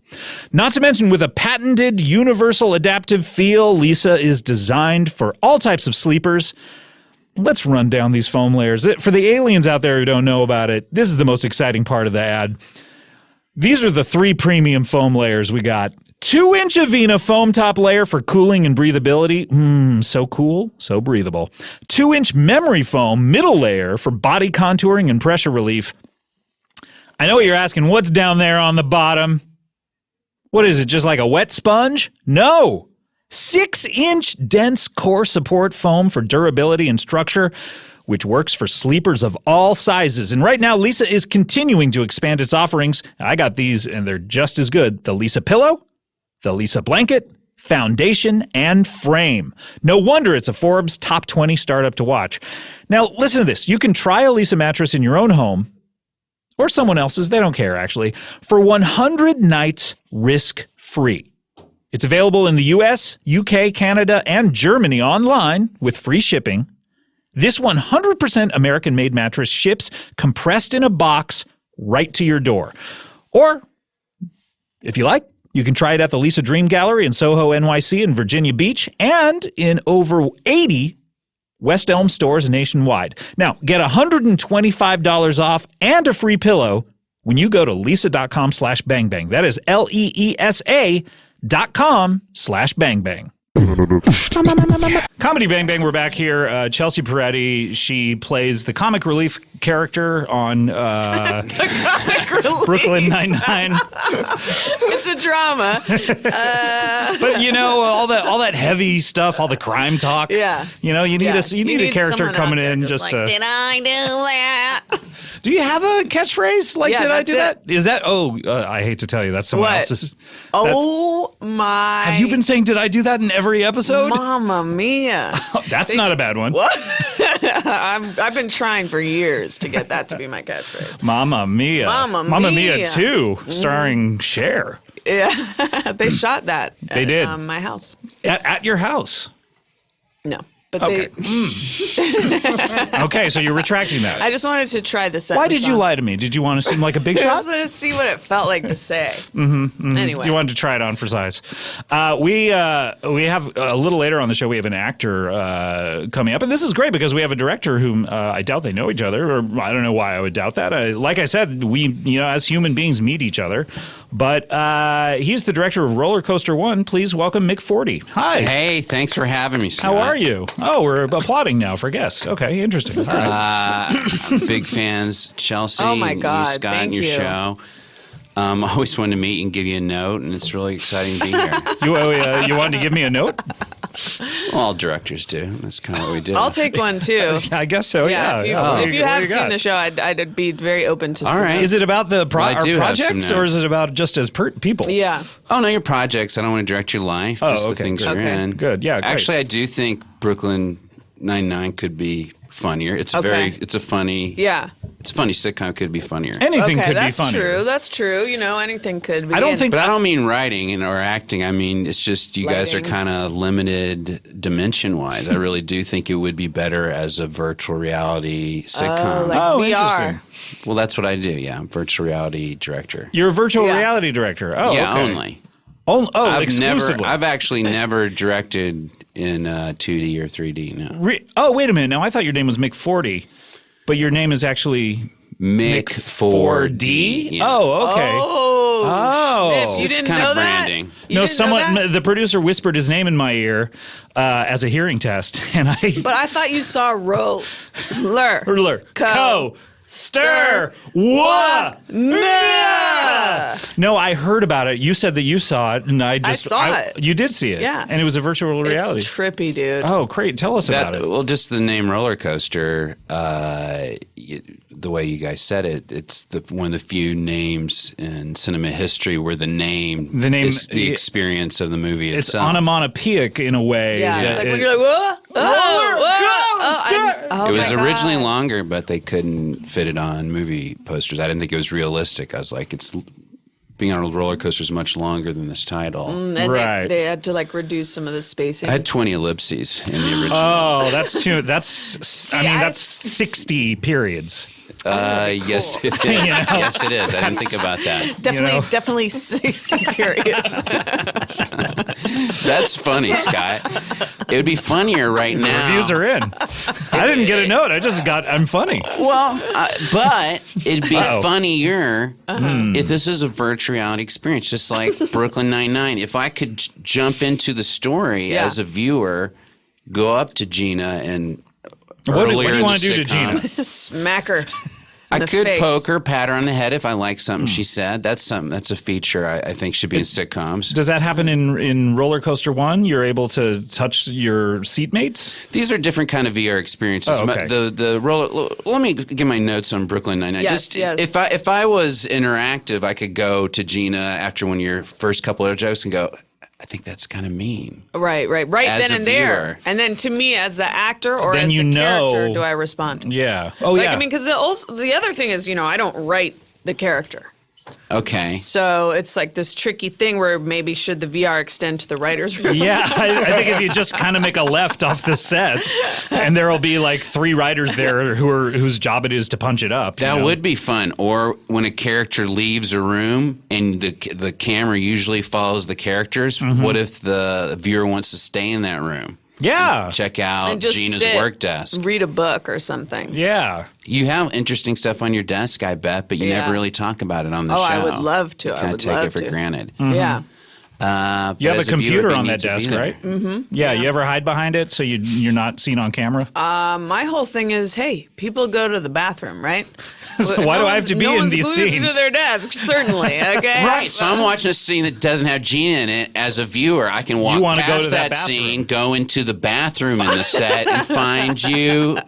Not to mention, with a patented universal adaptive feel, Leesa is designed for all types of sleepers. Let's run down these foam layers. For the aliens out there who don't know about it, this is the most exciting part of the ad. These are the 3 premium foam layers we got. 2-inch Avena foam top layer for cooling and breathability. So cool, so breathable. 2-inch memory foam middle layer for body contouring and pressure relief. I know what you're asking. What's down there on the bottom? What is it, just like a wet sponge? No! 6-inch dense core support foam for durability and structure, which works for sleepers of all sizes. And right now, Leesa is continuing to expand its offerings. I got these, and they're just as good. The Leesa pillow, the Leesa blanket, foundation, and frame. No wonder it's a Forbes Top 20 startup to watch. Now, listen to this. You can try a Leesa mattress in your own home, or someone else's, they don't care actually, for 100 nights risk-free. It's available in the US, UK, Canada, and Germany online with free shipping. This 100% American-made mattress ships compressed in a box right to your door. Or, if you like, you can try it at the Leesa Dream Gallery in Soho, NYC, and Virginia Beach, and in over 80 West Elm stores nationwide. Now, get $125 off and a free pillow when you go to leesa.com/bangbang. That is LEESA.com/bangbang. Comedy Bang Bang, we're back here. Chelsea Peretti, she plays the comic relief character on Brooklyn Nine-Nine. It's a drama. But you know, all that heavy stuff, all the crime talk. Yeah. You know, you need a character coming in just to. Did I do that? Do you have a catchphrase? Like, Yeah, did I do that's that? Is that? I hate to tell you, that's someone What? else's. Oh my! Have you been saying "Did I do that" in every episode? Mamma mia! That's not a bad one. What? I've been trying for years to get that to be my catchphrase. Mamma Mia. Mamma Mia Mia. 2, starring Cher. Yeah, they shot that. They did. My house. At your house. No. But Okay. they, Okay, so you're retracting that. I just wanted to try the sentence. Why did you on. lie to me? Did you want to seem like a big I shot? just wanted to see what it felt like to say. Anyway. You wanted to try it on for size. We have a little later on the show. We have an actor coming up, and this is great because we have a director whom I doubt they know each other, or I don't know why I would doubt that. Like I said, we as human beings meet each other, but he's the director of Roller Coaster One. Please welcome Mick Forty. Hi. Hey, thanks for having me, Scott. How are you? Oh, we're applauding now for guests. Okay, interesting. All right. I'm big fans, Chelsea. Oh, my you, God, Scott, thank and your you. show. I always wanted to meet and give you a note, and it's really exciting to be here. You wanted to give me a note? Well, all directors do. That's kind of what we do. I'll take one too. I guess so. Yeah. If you, Oh. if you What have do seen got? the show, I'd be very open to. All some right. notes. Is it about the Well, I our do have some projects, or is notes. it about just as people? Yeah. Oh, no, your projects. I don't want to direct your life. Oh, Just the okay, things good. you're Okay. in. Good, yeah, great. Actually, I do think Brooklyn Nine-Nine could be funnier. It's Okay. it's a funny. Yeah. It's a funny sitcom. Could be funnier. Anything Okay, could that's be funny. true. That's true. Anything could be. I don't think- But I don't mean writing or acting. I mean, it's just you guys are Writing. kind of limited dimension-wise. I really do think it would be better as a virtual reality sitcom. like Oh, VR. interesting. Well, that's what I do. Yeah, I'm a virtual reality director. You're a virtual Yeah. reality director. Oh, yeah, okay. only. Exclusively. I've actually never directed in 2D or 3D. No. Wait a minute. Now I thought your name was Mick 40, but your name is actually Mick 4D. Yeah. Oh, okay. Oh. Oh. Snip, you It's didn't kind know of that? branding. You No, didn't know someone, that? the producer whispered his name in my ear as a hearing test, and I. But I thought you saw roller. Stir. Wa. No, I heard about it. You said that you saw it, and I just saw it. You did see it, Yeah. and it was a virtual reality. It's trippy, dude. Oh, great! Tell us about it. Well, just the name roller coaster. The way you guys said it, it's one of the few names in cinema history where the name is the experience of the movie It's itself. onomatopoeic in a way. Yeah, it's like when you're like, whoa, It was my God. originally longer, but they couldn't fit it on movie posters. I didn't think it was realistic. I was like, being on a roller coaster is much longer than this title. And Right. they had to like reduce some of the spacing. I had 20 ellipses in the original. Oh, that's too. That's. I mean, that's 60 periods. Yes, it is. Yes, it is. I didn't think about that. Definitely 60 periods. That's funny, Scott. It would be funnier right now. Reviews are in. I didn't get a note. I'm funny. Well, but it'd be Uh-oh. funnier if this is a virtual reality experience, just like Brooklyn Nine-Nine. If I could jump into the story Yeah. as a viewer, go up to Gina and What do earlier you in want the to do to sitcom, Gina? Smack her. I the could face. poke her, pat her on the head if I like something she said. That's a feature I think should be in sitcoms. Does that happen in Roller Coaster One? You're able to touch your seatmates? These are different kind of VR experiences. Oh, okay. The roller. Let me give my notes on Brooklyn Nine-Nine. Yes, yes. If I was interactive, I could go to Gina after one of your first couple of jokes and go, I think that's kind of mean. Right As then a and there. viewer. And then to me, as the actor or Then as you the character, know- do I respond? Yeah. Oh, Like, yeah. I mean, because the other thing is, I don't write the character. Okay. So it's like this tricky thing where maybe should the VR extend to the writer's room? Yeah, I think if you just kind of make a left off the set, and there will be like 3 writers there whose job it is to punch it up. That would be fun. Or when a character leaves a room and the camera usually follows the characters, Mm-hmm. what if the viewer wants to stay in that room? Yeah. Check out And just Gina's sit, work desk. read a book or something. Yeah. You have interesting stuff on your desk, I bet, but you Yeah. never really talk about it on the Oh, show. I would love to. I Kind of would take love it for to. granted. Yeah. You have a computer on that desk, right? Mm-hmm. Yeah. You ever hide behind it so you're not seen on camera? My whole thing is, hey, people go to the bathroom, right? So why do I have to be no in one's these glued scenes? to their desk, certainly. Okay. Right, so I'm watching a scene that doesn't have Gina in it. As a viewer, I can walk wanna go past to that that bathroom. scene, go into the bathroom in the set, and find you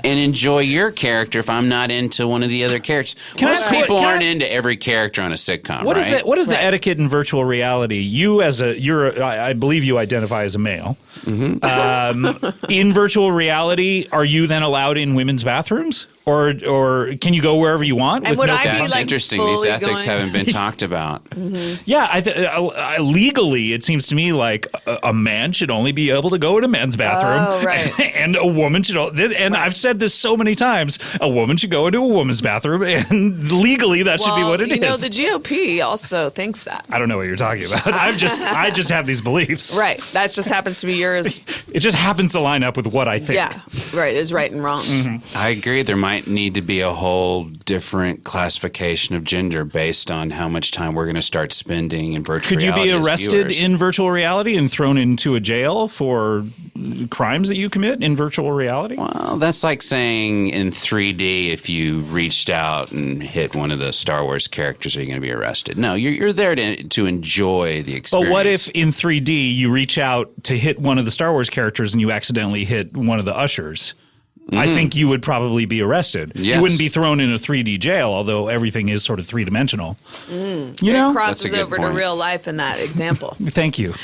and enjoy your character if I'm not into one of the other characters. Most I- people can I- aren't into every character on a sitcom, What is right? that? What is the Right. etiquette in virtual reality? I believe you identify as a male. Mm-hmm. In virtual reality, are you then allowed in women's bathrooms? Or can you go wherever you want? And would I be That's like interesting. These fully ethics going- haven't been talked about. Yeah, legally, it seems to me like a man should only be able to go in a men's bathroom. Oh, right. And a woman should. And I've said this so many times. A woman should go into a woman's bathroom, and legally, that should be what it is. You know, the GOP also thinks that. I don't know what you're talking about. I just have these beliefs. Right. That just happens to be yours. It just happens to line up with what I think. Yeah. Right. Is right and wrong. I agree. There might need to be a whole different classification of gender based on how much time we're going to start spending in virtual Could you reality be as arrested viewers. in virtual reality and thrown into a jail for crimes that you commit in virtual reality? Well, that's like saying in 3D, if you reached out and hit one of the Star Wars characters, are you going to be arrested? No, you're there to enjoy the experience. But what if in 3D you reach out to hit one of the Star Wars characters and you accidentally hit one of the ushers? I think you would probably be arrested. Yes. You wouldn't be thrown in a 3D jail, although everything is sort of three-dimensional. You know? It crosses That's a good over to point. real life in that example. Thank you.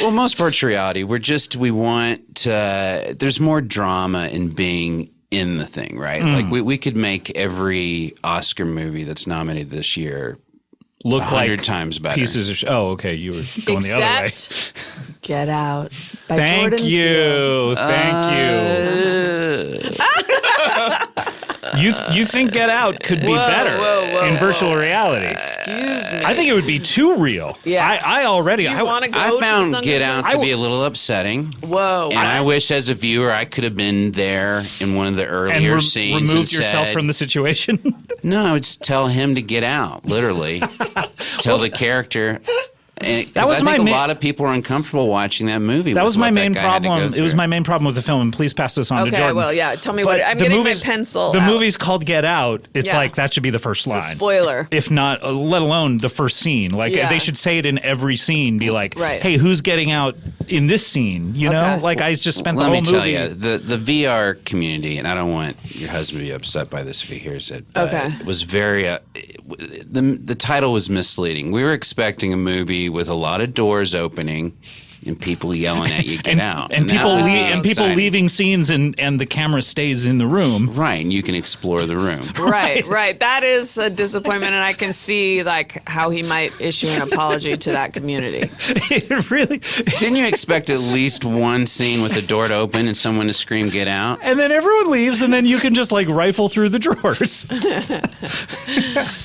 Well, most virtual reality, we want there's more drama in being in the thing, right? Like we could make every Oscar movie that's nominated this year Look 100 like times better. pieces of oh, okay. You were going the other way. Except Get Out by Thank Jordan Peele. you. Thank you. You think Get Out could be better in virtual reality? Excuse me. I think it would be too real. Yeah. I already. Do you want to go I to the found Sun Get Movies? Out to be a little upsetting. Whoa. And I wish as a viewer I could have been there in one of the and earlier scenes removed and yourself said, from the situation. No, I would just tell him to get out, literally. Tell the character. Because I think a lot of people are uncomfortable watching that movie. That was my main guy had to go problem. It was through. my main problem with the film. And please pass this on to Okay, Jordan. well, yeah. Tell me But what. I'm the getting movie's- my pencil. The out. movie's called Get Out. It's Yeah. like that should be the first It's a line. spoiler. If not, let alone the first scene. Like Yeah. they should say it in every scene. Be like, Right. hey, who's getting out in this scene? You know, Okay. like I just spent the Let whole me movie. tell you, the VR community, and I don't want your husband to be upset by this if he hears it. But Okay. it was very. The title was misleading. We were expecting a movie with a lot of doors opening and people yelling at you, "Get out!" And that people was people exciting. leaving scenes and the camera stays in the room. Right, and you can explore the room. Right. That is a disappointment, and I can see like how he might issue an apology to that community. It really. Didn't you expect at least one scene with the door to open and someone to scream, "Get out"? And then everyone leaves, and then you can just like rifle through the drawers.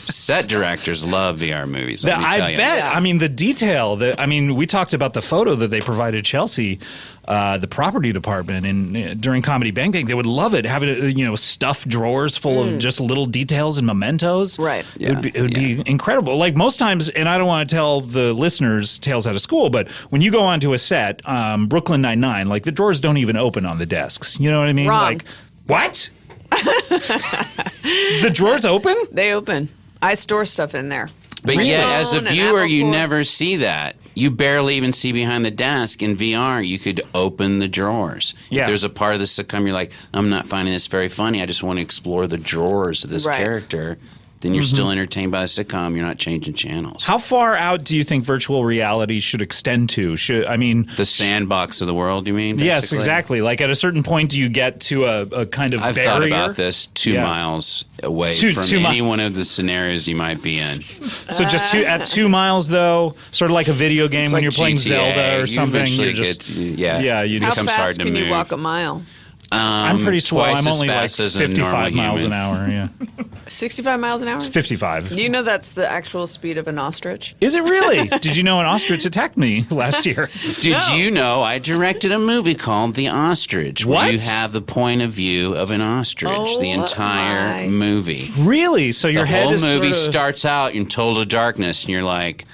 Set directors love VR movies. Let me tell I you. bet. Yeah. I mean, the detail. We talked about the photo that they provided Chelsea, the property department, and during Comedy Bang Bang, they would love it. Have it, stuffed drawers full of just little details and mementos. Right. It would be incredible. Like most times, and I don't want to tell the listeners tales out of school, but when you go onto a set, Brooklyn Nine-Nine, like the drawers don't even open on the desks. You know what I mean? Wrong. Like what? The drawers open? They open. I store stuff in there. But yet, as a Phone and viewer, you Apple never see that. You barely even see behind the desk. In VR, you could open the drawers. Yeah. If there's a part of the sitcom you're like, I'm not finding this very funny. I just want to explore the drawers of this Right. character. Then you're still entertained by the sitcom. You're not changing channels. How far out do you think virtual reality should extend to? The sandbox of the world, you mean? Yes, basically? exactly. Like at a certain point, do you get to a kind of I've barrier? thought about this 2 Yeah. miles away Two from mi- any one of the scenarios you might be in. So just at 2 miles, though, sort of like a video game It's when like you're playing GTA. Zelda or You something. eventually You're just, yeah, you How just. becomes hard fast to can move. you walk a mile? I'm pretty slow. twice I'm as only like fast as a 55 normal miles human. an hour. Yeah, 65 miles an hour? 55. Do you know that's the actual speed of an ostrich? Is it really? Did you know an ostrich attacked me last year? Did No. you know I directed a movie called The Ostrich, where What? you have the point of view of an ostrich Oh, the entire my. movie. Really? So your The head whole is movie sort of, starts out in total darkness, and you're like,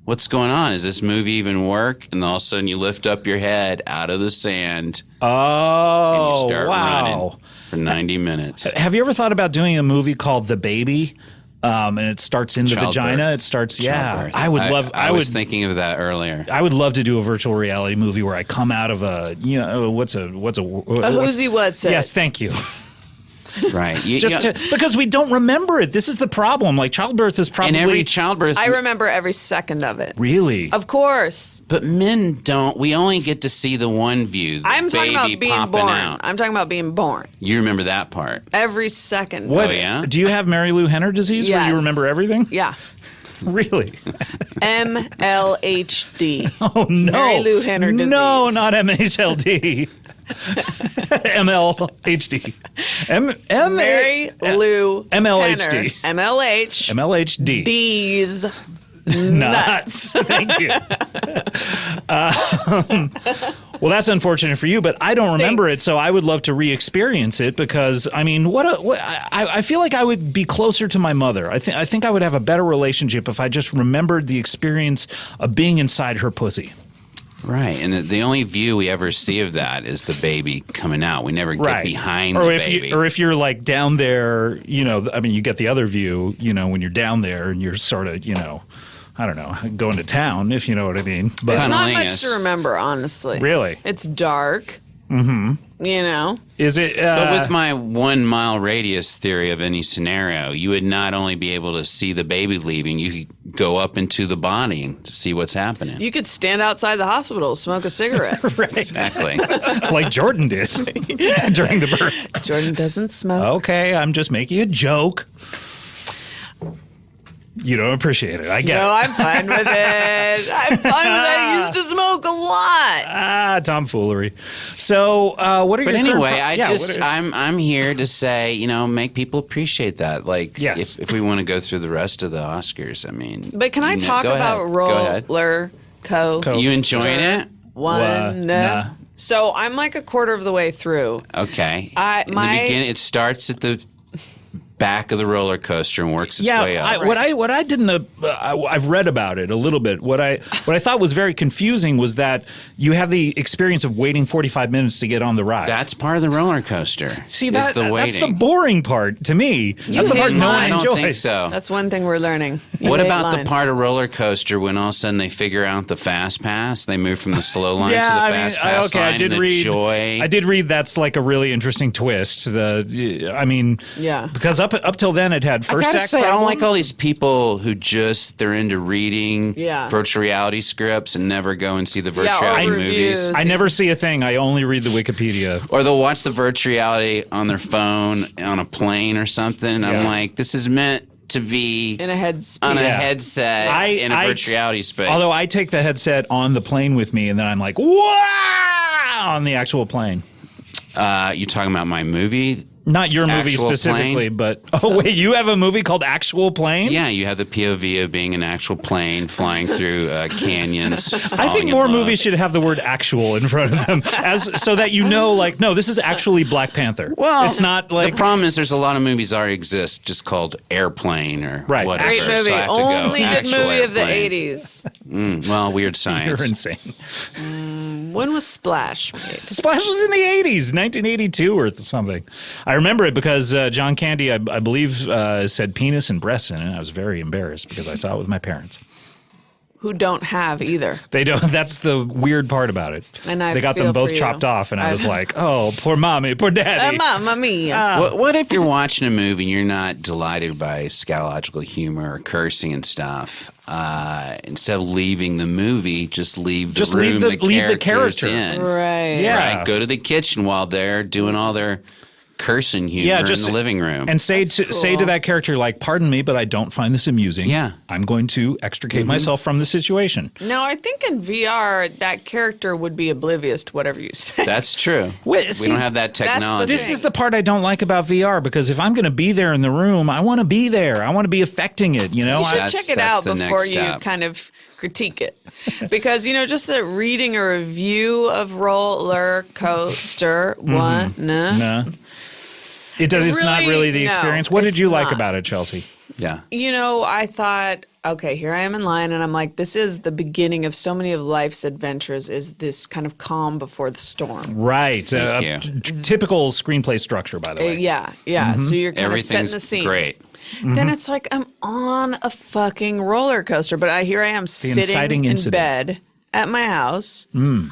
what's going on? Does this movie even work? And all of a sudden, you lift up your head out of the sand and Oh, you start running wow. for 90 minutes. Have you ever thought about doing a movie called The Baby? And it starts in the Childbirth. vagina. It starts, yeah. Childbirth. I would love. I was would thinking of that earlier. I would love to do a virtual reality movie where I come out of a, what's a A who's he what's it? Yes, thank you. Right. Because we don't remember it. This is the problem. Like childbirth is probably... And every childbirth... I remember every second of it. Really? Of course. But men don't. We only get to see the one view, the I'm talking about baby being popping born. out. I'm talking about being born. You remember that part. Every second. What? Oh, yeah? Do you have Mary Lou Henner disease where you Yes. remember everything? Yeah. Really? MLHD. Oh, no. Mary Lou Henner disease. No, not MHLD. MLHD. Mary Lou MLHD. Henner. MLH. MLHD. D's. Nuts. Thank you. Well, that's unfortunate for you, but I don't remember Thanks. it, so I would love to re-experience it because, I mean, I feel like I would be closer to my mother. I think I would have a better relationship if I just remembered the experience of being inside her pussy. Right. And the only view we ever see of that is the baby coming out. We never get behind the baby. Or if you're like down there, I mean, you get the other view, when you're down there and you're sort of, I don't know, going to town, if you know what I mean. But There's not much Cunnilingus. to remember, honestly. Really? It's dark. Mm-hmm. Is it? But with my 1 mile radius theory of any scenario, you would not only be able to see the baby leaving, you could go up into the body to see what's happening. You could stand outside the hospital, smoke a cigarette. Right. Exactly. Like Jordan did during the birth. Jordan doesn't smoke. Okay, I'm just making a joke. You don't appreciate it. I get No, it. I'm fine with it. I'm fine with it. I used to smoke a lot. Tomfoolery. So, what are But your anyway, current I'm here to say, make people appreciate that. Like, Yes. if we want to go through the rest of the Oscars, I mean. But can I talk go about ahead. Go ahead. roller coaster? You enjoying it? One. Nah. So I'm like a quarter of the way through. Okay. I- In my- the beginning, it starts at the back of the roller coaster and works its way up. What I didn't I've read about it a little bit. What I thought was very confusing was that you have the experience of waiting 45 minutes to get on the ride. That's part of the roller coaster. See, is that's the waiting. the boring part to me. That's the hate part no one I don't enjoys. think so. That's one thing we're learning. What Hate about the lines. part of roller coaster when all of a sudden they figure out the fast pass? They move from the slow line to the fast pass line. I did and the read. joy. I did read that's like a really interesting twist. Yeah. because up till then it had I first gotta act say, I don't problems. like all these people who they're into reading Yeah. virtual reality scripts and never go and see the virtual or reality reviews. movies. I never see a thing. I only read the Wikipedia. Or they'll watch the virtual reality on their phone on a plane or something. I'm Yeah. like, this is meant to be In a headspace. on a Yeah. headset in a virtual reality space. Although I take the headset on the plane with me, and then I'm like, wow, on the actual plane. You talking about my movie? Not your movie Actual specifically, plane? but wait, you have a movie called Actual Plane? Yeah, you have the POV of being an actual plane flying through canyons. I think more movies should have the word "actual" in front of them, so that no, this is actually Black Panther. Well, it's not like the problem is there's a lot of movies that already exist just called Airplane or Right. whatever. Great movie. So I have to go Only good actual movie of the Airplane. 80s. Well, weird science. you're insane. When was Splash made? Splash was in the 80s, 1982 or something. I remember it because John Candy, I believe, said penis and breasts in it. I was very embarrassed because I saw it with my parents. Who don't have either. They don't. That's the weird part about it. And I they got feel them both for you. chopped off, and I was like, "Oh, poor mommy, poor daddy." Mamma mia. What if you're watching a movie and you're not delighted by scatological humor or cursing and stuff? Instead of leaving the movie, just leave the Just room leave the character's character. in. Right. Yeah. Right. Go to the kitchen while they're doing all their cursing humor Yeah, just in the living room. And say to cool. that character, like, "Pardon me, but I don't find this amusing. Yeah. I'm going to extricate myself from the situation." No, I think in VR, that character would be oblivious to whatever you say. That's true. Wait, we see, don't have that the technology. This is the part I don't like about VR because if I'm going to be there in the room, I want to be there. I want to be affecting it. You know, You should That's- check it that's out the before next you step. kind of critique it. Because, just reading a review of Roller Coaster One. nah. It does. It's not really the no, experience. What did it's you like not. about it, Chelsea? Yeah. I thought, okay, here I am in line, and I'm like, this is the beginning of so many of life's adventures, is this kind of calm before the storm. Right. Thank you. Typical screenplay structure, by the way. Yeah. So you're kind of setting Everything's the scene. great. Then it's like I'm on a fucking roller coaster, but I am inciting sitting in incident. bed at my house in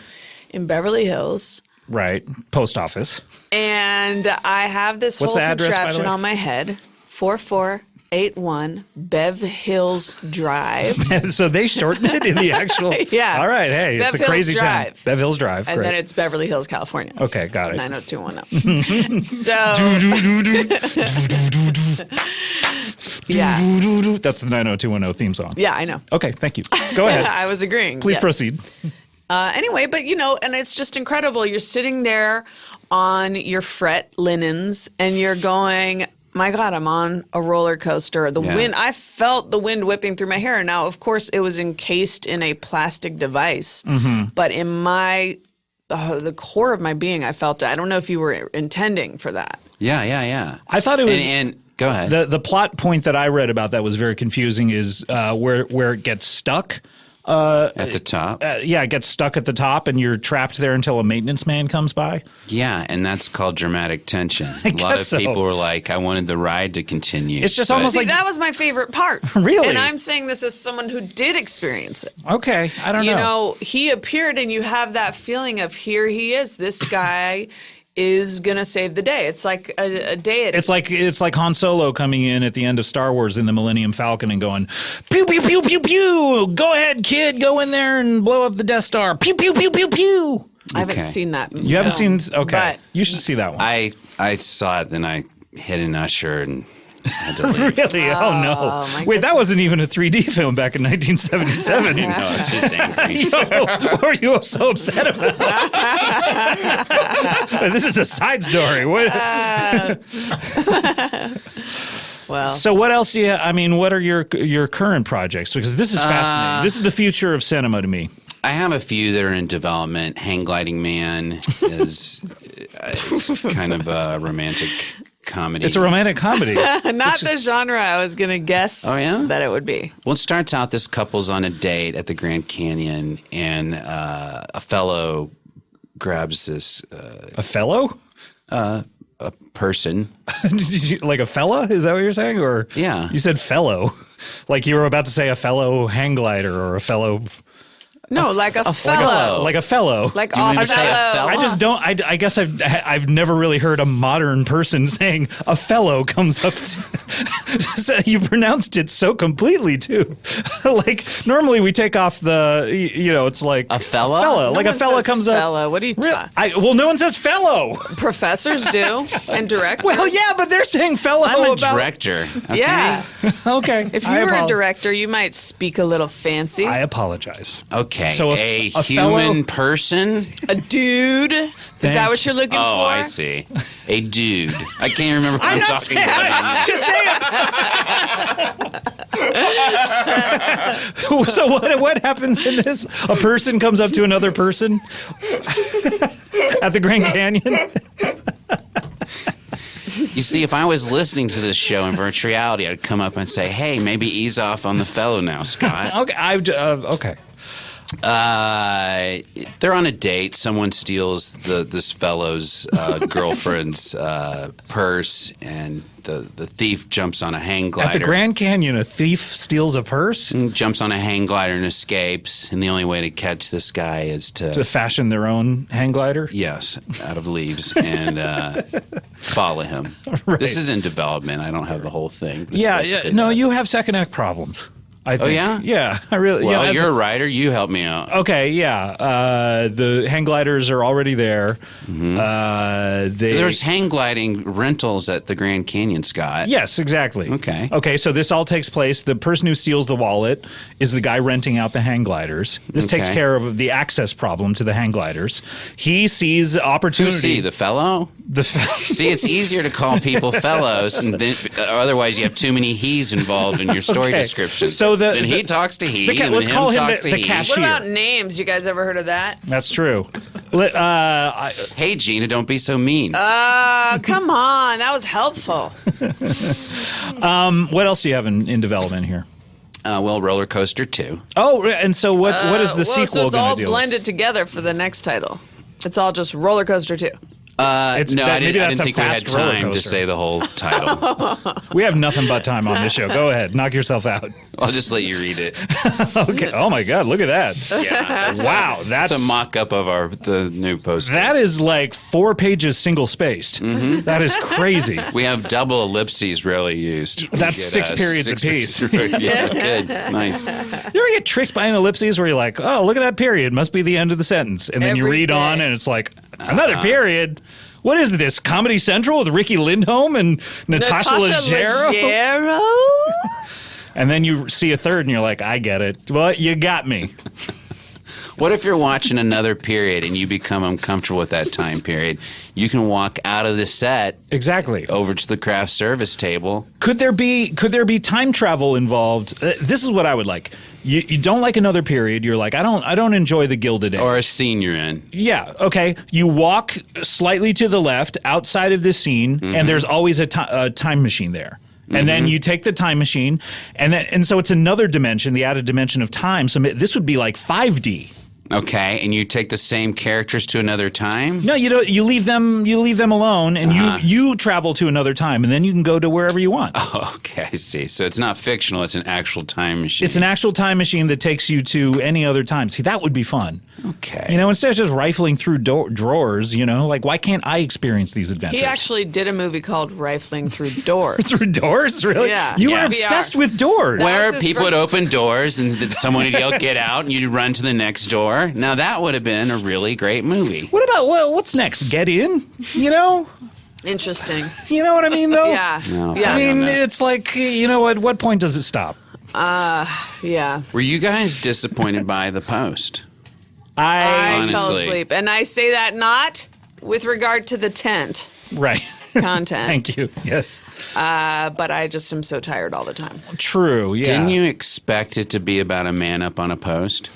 Beverly Hills. Right. Post office. And I have this What's whole the address, by the contraption way? on my head. 4481 Bev Hills Drive. So they shortened it in the actual. Yeah. All right. Hey, Bev it's a Hills crazy town. Drive. Bev Hills Drive. And Great. then it's Beverly Hills, California. Okay, got it. 90210. So, yeah. That's the 90210 theme song. Yeah, I know. Okay, thank you. Go ahead. I was agreeing. Please Yes. proceed. Anyway, but and it's just incredible. You're sitting there on your fret linens and you're going, my God, I'm on a roller coaster. The wind, I felt the wind whipping through my hair. Now, of course, it was encased in a plastic device, but in the core of my being, I felt it. I don't know if you were intending for that. Yeah. I thought it was. And go ahead. The plot point that I read about that was very confusing is where it gets stuck. At the top. It gets stuck at the top and you're trapped there until a maintenance man comes by. Yeah, and that's called dramatic tension. A lot of guess so. people were like, I wanted the ride to continue. It's just But- almost See, like. that was my favorite part. Really? And I'm saying this as someone who did experience it. Okay, I don't know. You know, he appeared and you have that feeling of here he is. This guy is going to save the day. It's like a deity. It's like Han Solo coming in at the end of Star Wars in the Millennium Falcon and going, pew, pew, pew, pew, pew. Go ahead, kid. Go in there and blow up the Death Star. Pew, pew, pew, pew, pew. I haven't Okay. seen that. You haven't seen? Okay. But You should see that one. I saw it, then I hit an usher and had to leave. Really? Oh, no. my Wait, that wasn't even a 3D film back in 1977. No, it's just angry. Yo, what were you so upset about? This is a side story. What? well, So what else do you? I mean, what are your current projects? Because this is fascinating. This is the future of cinema to me. I have a few that are in development. Hang Gliding Man is it's kind of a romantic comedy. It's a romantic comedy. not the genre I was going to guess Oh, yeah? that it would be. Well, it starts out this couple's on a date at the Grand Canyon, and a fellow grabs this A fellow? a person. Like a fella? Is that what you're saying? Or Yeah. you said fellow, like you were about to say a fellow hang glider or a fellow, No, like a fellow. like a fellow. Like you want me off to say a fellow? I just don't. I guess I've never really heard a modern person saying a fellow comes up to. So you pronounced it so completely too. Like normally we take off the. It's like A fella? No like a one fella says comes up. fella. What are you talking? Well, no one says fellow. Professors do and directors. Well, yeah, but they're saying fellow. I'm a about, director. Okay? Yeah. Okay. If you were a director, you might speak a little fancy. I apologize. Okay. So a a human fellow- person? A dude. Is that what you're looking for? Oh, I see. A dude. I can't remember what I'm talking about. Just say it. So what happens in this? A person comes up to another person at the Grand Canyon. You see, if I was listening to this show in virtual reality, I'd come up and say, "Hey, maybe ease off on the fellow now, Scott." Okay, okay. They're on a date. Someone steals this fellow's girlfriend's purse, and the thief jumps on a hang glider. At the Grand Canyon, a thief steals a purse Jumps on a hang glider and escapes. And the only way to catch this guy is to fashion their own hang glider. yes, out of leaves and follow him. Right. This is in development. I don't have the whole thing. But it's Yeah. basically No, that. you have second act problems. I think. yeah? Yeah, I really. Well, as you're a writer. You help me out. Okay, yeah. The hang gliders are already there. There's hang gliding rentals at the Grand Canyon, Scott. Yes, exactly. Okay. Okay, so this all takes place. The person who steals the wallet is the guy renting out the hang gliders. This takes Okay. care of the access problem to the hang gliders. He sees Who opportunity. see the fellow? See, it's easier to call people fellows, and then, otherwise you have too many he's involved in your story Okay. description. So then he talks to he, and let's then call him him talks the to he. cashier. What about names? You guys ever heard of that? That's true. Hey, Gina, don't be so mean. Come on. That was helpful. What else do you have in development here? Well, Roller Coaster 2. Oh, and so what is the So sequel it's going all to do? blended together for the next title. It's all just Roller Coaster 2. I maybe didn't that's a think we had fast roller time to coaster. say the whole title. We have nothing but time on this show. Go ahead, knock yourself out. I'll just let you read it. Okay. Oh my God, look at that. Yeah, Wow, that's a mock-up of the new poster. that is like 4 pages single spaced. Mm-hmm. That is crazy. We have double ellipses rarely used. We That's get, 6 periods apiece. Yeah, good, nice. You ever get tricked by an ellipses where you're like, oh, look at that period, must be the end of the sentence, and then you Every read day. on and it's like another period. What is this? Comedy Central with Ricky Lindholm and Natasha Leggero? And then you see a third and you're like, I get it. Well, you got me. What if you're watching another period and you become uncomfortable with that time period? You can walk out of the set Exactly. over to the craft service table. Could there be time travel involved? This is what I would like. You don't like another period. You're like, I don't enjoy the Gilded Age. Or a scene you're in. Yeah, okay. You walk slightly to the left outside of this scene, and there's always a time machine there. And then you take the time machine, and so it's another dimension, the added dimension of time. So this would be like 5D. Okay, and you take the same characters to another time? No, you don't. You leave them alone, and you travel to another time, and then you can go to wherever you want. Oh, okay, I see. So it's not fictional; it's an actual time machine. It's an actual time machine that takes you to any other time. See, that would be fun. Okay. You know, instead of just rifling through drawers, you know, like why can't I experience these adventures? He actually did a movie called Rifling Through Doors. Through doors, really? Yeah. You Yeah. are obsessed with doors. That Where was his people would first- open doors and someone would yell, "Get out!" and you'd run to the next door. Now that would have been a really great movie. What about what's next? Get in? You know? Interesting. You know what I mean, though? Yeah. No. Yeah. I mean, know. it's like, you know, at what point does it stop? Yeah. Were you guys disappointed by the post? I fell Honestly. asleep. And I say that not with regard to the tent Right. content. Thank you. Yes. But I just am so tired all the time. True. Yeah. Didn't you expect it to be about a man up on a post?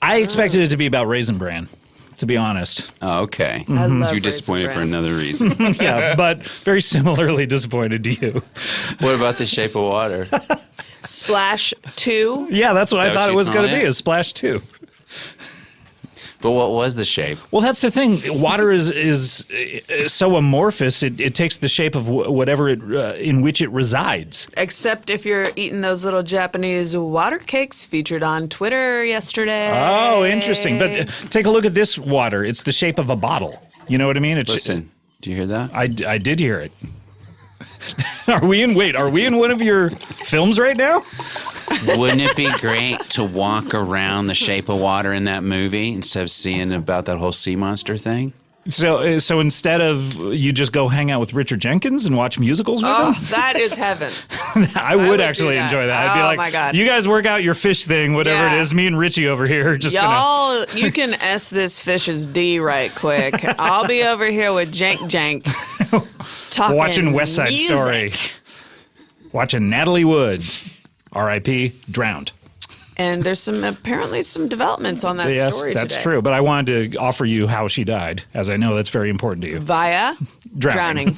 I expected it to be about Raisin Bran, to be honest. Oh, okay. I love So you're disappointed for Raisin Bran. another reason. Yeah, but very similarly disappointed to you. What about The Shape of Water? Splash 2. Yeah, that's what Is that I thought what it you was going call to be, it? a Splash 2. But what was the shape? Well, that's the thing. Water is so amorphous. It takes the shape of whatever in which it resides. Except if you're eating those little Japanese water cakes featured on Twitter yesterday. Oh, interesting. But take a look at this water. It's the shape of a bottle. You know what I mean? It's, Listen, do you hear that? I did hear it. Are we in one of your films right now? Wouldn't it be great to walk around The Shape of Water in that movie instead of seeing about that whole sea monster thing? So instead of you just go hang out with Richard Jenkins and watch musicals with Oh, him? that is heaven. I would would actually do that. enjoy that. I'd be Oh, like, my God. you guys work out your fish thing, whatever Yeah. it is. Me and Richie over here are just gonna. Y'all, you can S this fish's D right quick. I'll be over here with Jank talking Watching West Side music. Story. Watching Natalie Wood, R.I.P. drowned. And there's apparently some developments on that Yes, story that's today. true. But I wanted to offer you how she died, as I know that's very important to you. Via drowning.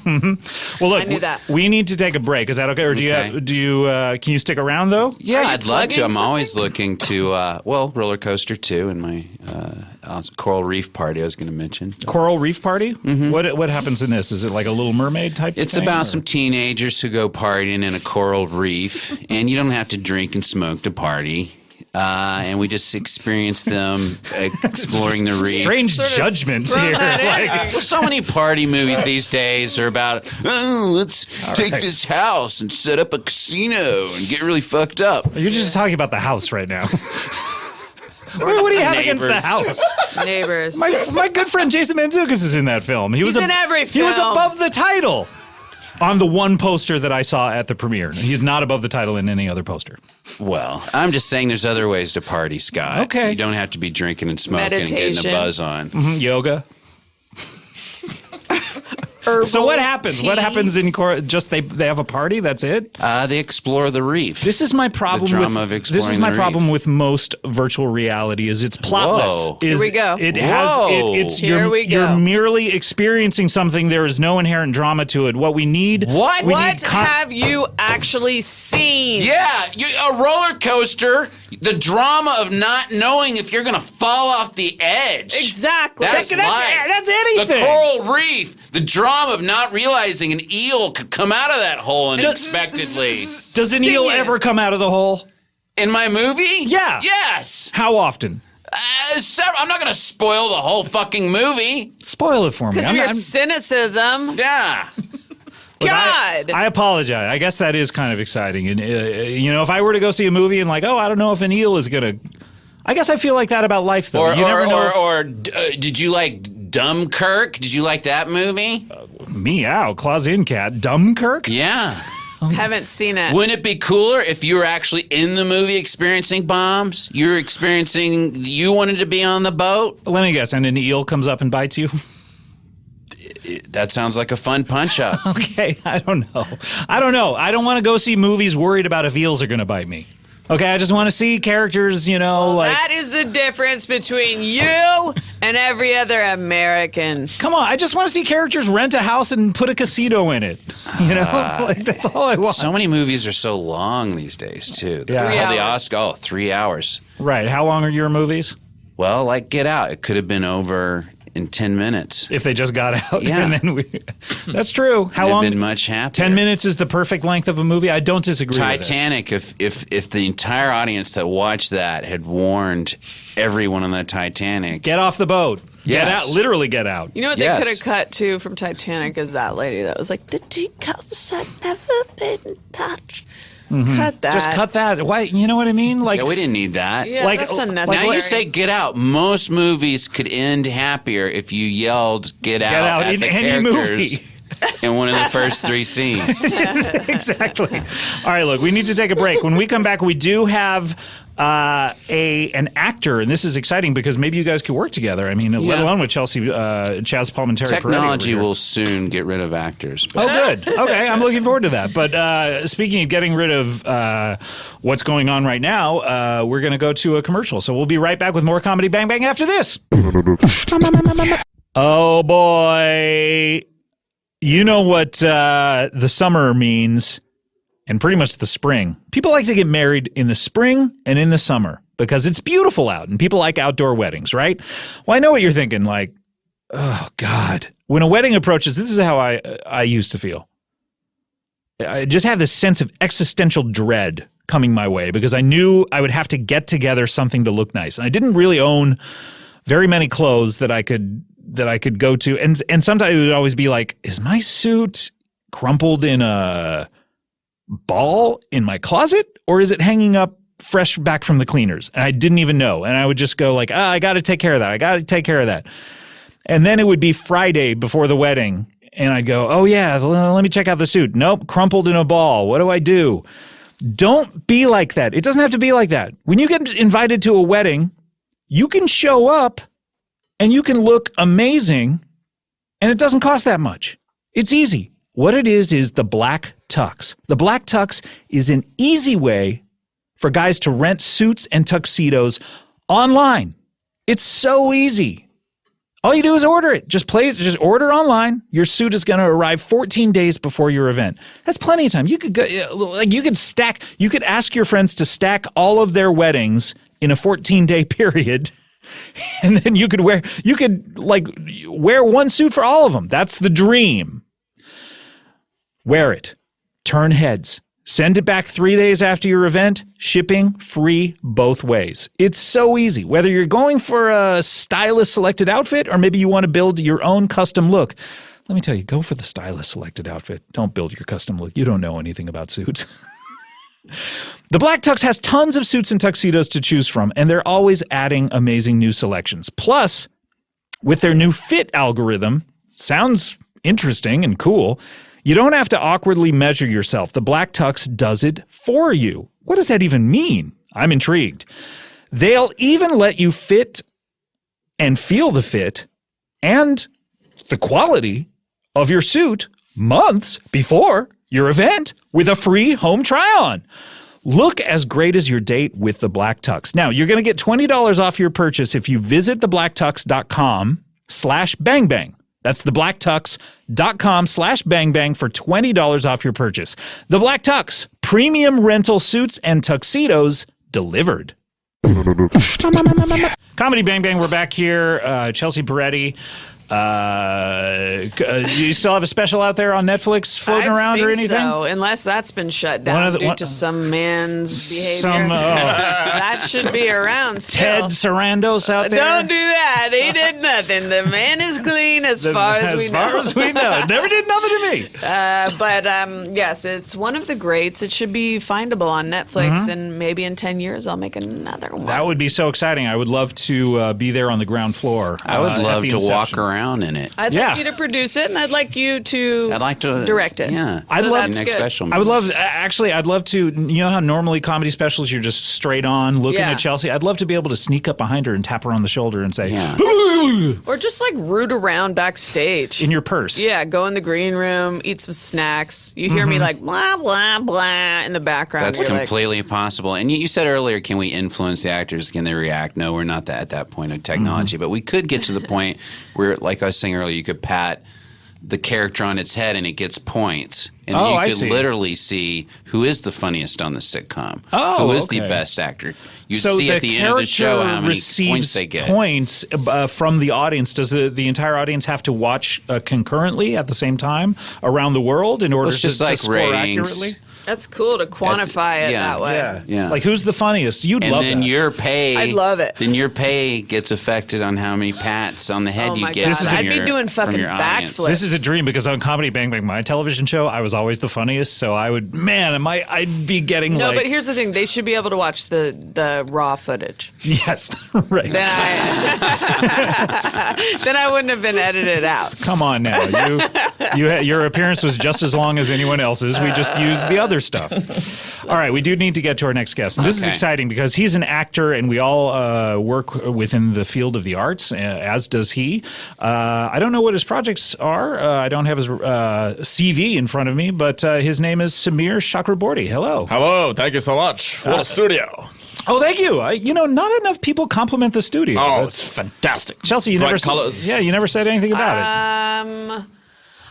Well, look, I knew that. we need to take a break. Is that okay? Or Okay. can you stick around though? Yeah, Are you I'd love to. plugging I'm always something? looking to, Roller Coaster 2 and my Coral Reef Party I was going to mention. Coral Reef Party? What happens in this? Is it like a Little Mermaid type It's thing? about or- some teenagers who go partying in a coral reef, and you don't have to drink and smoke to party. And we just experience them exploring the reef. strange Sort of judgments throw here. that in Like, there. Well, so many party movies these days are about, let's take right. this house and set up a casino and get really fucked up. you're just talking about the house right now. What do you have against the Neighbors. house? Neighbors. My good friend Jason Mantzoukas is in that film. He was in every He was film. above the title on the one poster that I saw at the premiere. He's not above the title in any other poster. Well, I'm just saying there's other ways to party, Scott. Okay. You don't have to be drinking and smoking and getting a Meditation. buzz on. Yoga. herbal So what happens? tea. What happens in just they have a party? That's it. They explore the reef. This is my problem. The drama of exploring This is my the problem reef. with most virtual reality. Is it's plotless. Whoa. Here we go. It Whoa. has. Here we go. You're merely experiencing something. There is no inherent drama to it. What we need. What? We What need have you actually seen? Yeah, a roller coaster. The drama of not knowing if you're going to fall off the edge. Exactly. That's life. That's anything. The coral reef. The drama of not realizing an eel could come out of that hole unexpectedly. Does an eel ever come out of the hole? In my movie? Yeah. Yes. How often? I'm not going to spoil the whole fucking movie. Spoil it for me. Because of your cynicism. Yeah. Look, God. I apologize. I guess that is kind of exciting. And, if I were to go see a movie and I don't know if an eel is going to... I guess I feel like that about life, though. You never know. Did you like Dunkirk? Did you like that movie? Meow, claws in cat. Dunkirk? Yeah. Haven't seen it. Wouldn't it be cooler if you were actually in the movie experiencing bombs? You wanted to be on the boat? Let me guess. And an eel comes up and bites you? That sounds like a fun punch-up. Okay, I don't know. I don't want to go see movies worried about if eels are going to bite me. Okay, I just want to see characters, that is the difference between you and every other American. Come on, I just want to see characters rent a house and put a casino in it. That's all I want. So many movies are so long these days, too. Yeah. 3 hours. The Oscar, 3 hours. Right, how long are your movies? Well, like Get Out, it could have been over in 10 minutes. If they just got out. Yeah. And then that's true. How I'd long? have been much happier. 10 minutes is the perfect length of a movie. I don't disagree Titanic, if the entire audience that watched that had warned everyone on the Titanic. Get off the boat. Get Yes. out. Literally get out. You know what Yes. they could have cut to from Titanic is that lady that was like, the teacups had never been touched. Cut that. Just cut that. Why? You know what I mean? Like, Yeah, we didn't need that. Yeah, Like- that's like- unnecessary. Now you say Get Out. Most movies could end happier if you yelled Get Out at in the any characters in one of the first 3 scenes. exactly. All right, look, we need to take a break. When we come back, we do have an actor, and this is exciting because maybe you guys could work together. I mean, let alone with Chaz Palminteri. Technology will soon get rid of actors. Oh, good. Okay, I'm looking forward to that. But speaking of getting rid of what's going on right now, we're going to go to a commercial. So we'll be right back with more Comedy Bang Bang after this. Oh, boy. You know what the summer means, and pretty much the spring. People like to get married in the spring and in the summer because it's beautiful out, and people like outdoor weddings, right? Well, I know what you're thinking, like, oh, God. When a wedding approaches, this is how I used to feel. I just had this sense of existential dread coming my way because I knew I would have to get together something to look nice. And I didn't really own very many clothes that I could go to. And sometimes it would always be like, is my suit crumpled in a ball in my closet, or is it hanging up fresh back from the cleaners? And I didn't even know. And I would just go like, I got to take care of that. And then it would be Friday before the wedding, and I'd go, oh yeah, let me check out the suit. Nope, crumpled in a ball. What do I do? Don't be like that. It doesn't have to be like that. When you get invited to a wedding, you can show up and you can look amazing, and it doesn't cost that much. It's easy. What it is the black tux. The black tux is an easy way for guys to rent suits and tuxedos online. It's so easy. All you do is order it. Just order online. Your suit is going to arrive 14 days before your event. That's plenty of time. You could go, you could ask your friends to stack all of their weddings in a 14-day period. And then you could wear one suit for all of them. That's the dream. Wear it. Turn heads. Send it back 3 days after your event. Shipping free both ways. It's so easy. Whether you're going for a stylist selected outfit or maybe you want to build your own custom look. Let me tell you, go for the stylist selected outfit. Don't build your custom look. You don't know anything about suits. The Black Tux has tons of suits and tuxedos to choose from, and they're always adding amazing new selections. Plus, with their new fit algorithm, sounds interesting and cool, you don't have to awkwardly measure yourself. The Black Tux does it for you. What does that even mean? I'm intrigued. They'll even let you fit and feel the fit and the quality of your suit months before your event with a free home try-on. Look as great as your date with the Black Tux. Now, you're going to get $20 off your purchase if you visit theblacktux.com/bangbang. That's theblacktux.com/bangbang for $20 off your purchase. The Black Tux, premium rental suits and tuxedos delivered. Comedy Bang Bang, we're back here. Chelsea Peretti. Do you still have a special out there on Netflix floating around or anything? So, unless that's been shut down due to some man's behavior. That should be around still. Ted Sarandos out there? Don't do that. He did nothing. The man is clean as far as we know. As far as we know. Never did nothing to me. But yes, it's one of the greats. It should be findable on Netflix, and maybe in 10 years I'll make another one. That would be so exciting. I would love to be there on the ground floor. I would love to walk around in it. I'd like you to produce it, and I'd like you to direct it. Yeah. So I'd love next special. I would love, actually, I'd love to, you know how normally comedy specials you're just straight on looking at Chelsea? I'd love to be able to sneak up behind her and tap her on the shoulder and say, or just like root around backstage. In your purse. Yeah, go in the green room, eat some snacks. You hear me like blah, blah, blah in the background. That's completely possible. And you said earlier, can we influence the actors? Can they react? No, we're not at that point of technology. But we could get to the point where, like I was saying earlier, you could pat the character on its head and it gets points. And then you could literally see who is the funniest on the sitcom. Who is the best actor. You see at the end of the show how many points they get. Points from the audience. Does the entire audience have to watch concurrently at the same time around the world in order to score accurately? That's cool to quantify it that way. Yeah. Like, who's the funniest? You'd love that. And then your pay... I'd love it. Then your pay gets affected on how many pats on the head you get. I'd be doing fucking backflips. This is a dream because on Comedy Bang Bang, my television show, I was always the funniest. So I would, I'd be getting No, but here's the thing. They should be able to watch the raw footage. Yes, right. Then I wouldn't have been edited out. Come on now. Your appearance was just as long as anyone else's. We just used the other stuff. All right, we do need to get to our next guest. And this is exciting because he's an actor and we all work within the field of the arts, as does he. I don't know what his projects are. I don't have his CV in front of me, but his name is Samir Chakraborty. Hello. Hello. Thank you so much. What a studio. Oh, thank you. Not enough people compliment the studio. Oh, it's fantastic. Chelsea, you never said anything about it.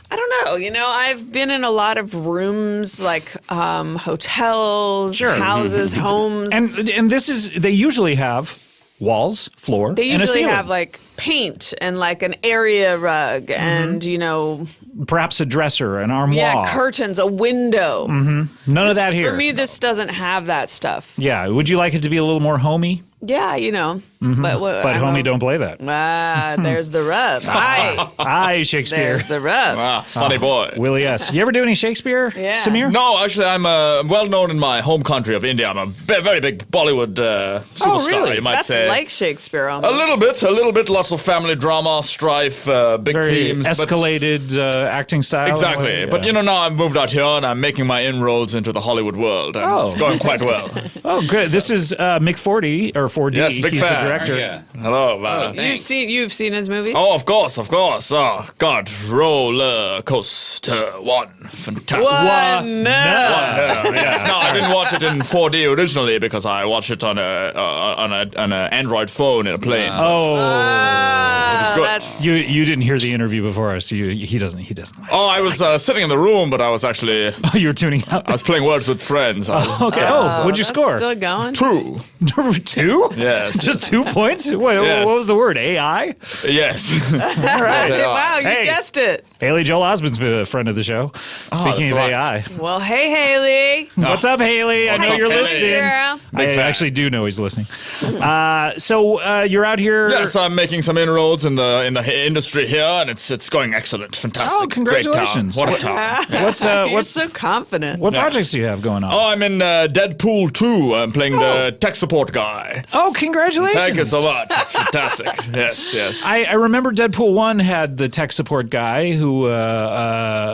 I don't know. I've been in a lot of rooms, like hotels, houses, homes. And they usually have walls, floor, they and a usually ceiling. have like paint and like an area rug and perhaps a dresser, an armoire. Yeah, curtains, a window. None of that here. For me, this doesn't have that stuff. Yeah. Would you like it to be a little more homey? Yeah, But homie, don't play that. There's the rub. Hi, Shakespeare. There's the rub. Funny boy. Willie S. You ever do any Shakespeare, Samir? No, actually, I'm well known in my home country of India. I'm a very big Bollywood superstar, really? you might That's say. like Shakespeare almost. A little bit. Lots of family drama, strife, big Very themes. escalated acting style. Exactly. Yeah. But now I've moved out here and I'm making my inroads into the Hollywood world. And it's going quite well. Oh, good. This is Mick 40, or 4D. Yes, big He's fan. the director. Yeah. Hello. You've seen his movie? Oh, of course. Oh, God. Roller Coaster 1. Fantastic. One. No, I didn't watch it in 4D originally because I watched it on an Android phone in a plane. That's... You didn't hear the interview before us. He doesn't like it. Oh, I was sitting in the room, but I was actually... Oh, you were tuning out? I was playing Words with Friends. Okay. What'd you score? Still going? 2. 2? Yes. Just 2 points? What was the word? AI? Yes. All right. Wow, you guessed it. Haley Joel Osment's been a friend of the show. Speaking of AI. Well, hey, Haley. What's up, Haley? I know you're listening. Girl. I actually do know he's listening. So you're out here. Yes, I'm making some inroads in the industry here, and it's going excellent. Fantastic. Oh, congratulations. Great town. What a town. You're so confident. What projects do you have going on? Oh, I'm in Deadpool 2. I'm playing the tech support guy. Oh, congratulations. Thank you so much. It's fantastic. Yes. I remember Deadpool 1 had the tech support guy who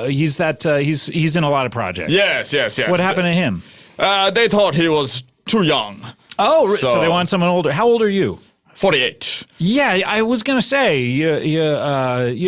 he's in a lot of projects. Yes. What happened to him? They thought he was too young. Oh, so they want someone older. How old are you? 48. Yeah, I was gonna say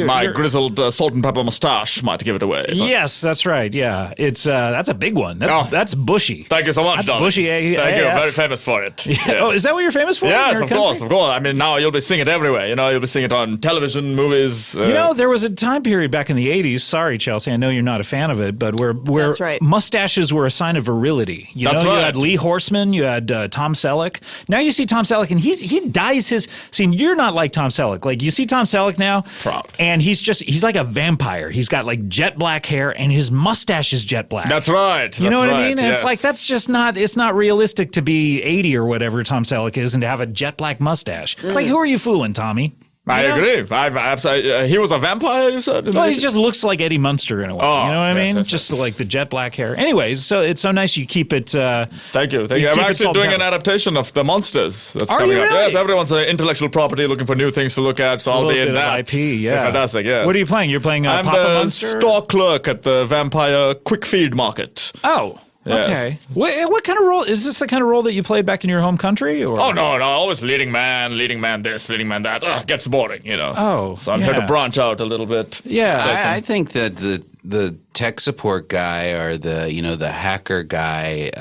My grizzled salt and pepper mustache might give it away. But. Yes, that's right. Yeah, it's that's a big one. That's bushy. Thank you so much, That's darling. bushy. Thank you. Very famous for it. Yeah. Yes. Oh, is that what you're famous for? in Yes, your of country? course, of course. I mean, now you'll be seeing it everywhere. You'll be seeing it on television, movies. There was a time period back in the 80s. Sorry, Chelsea, I know you're not a fan of it, but where That's right. mustaches were a sign of virility. That's You right. had Lee Horseman, you had Tom Selleck. Now you see Tom Selleck, and he dyes his. See, you're not like Tom Selleck. Like you see Tom Selleck now, Proud. and he's like a vampire. He's got like jet black hair, and his mustache is jet black. That's right. You know what I right, mean? And yes. it's like that's just not. It's not realistic to be 80 or whatever Tom Selleck is and to have a jet black mustache. It's like, who are you fooling, Tommy? I agree. He was a vampire, you said? Well, he just looks like Eddie Munster in a way. Oh, you know what I yes, mean? yes, Just yes. like the jet black hair. Anyways, so it's so nice you keep it. Thank you. I'm keep it actually salt doing and an pepper. adaptation of The Monsters that's Are coming you up. really? Yes, everyone's intellectual property looking for new things to look at, so I'll a be little in bit that. of IP, yeah. Fantastic, yes. What are you playing? You're playing I'm Papa the Munster? store clerk at the vampire quick feed market. Oh, Yes. okay. What kind of role is this? The kind of role that you played back in your home country? Or? Oh, no, always leading man this, leading man that. Gets boring, Oh, So I'm here to yeah. branch out a little bit. Yeah. I think that the tech support guy or the hacker guy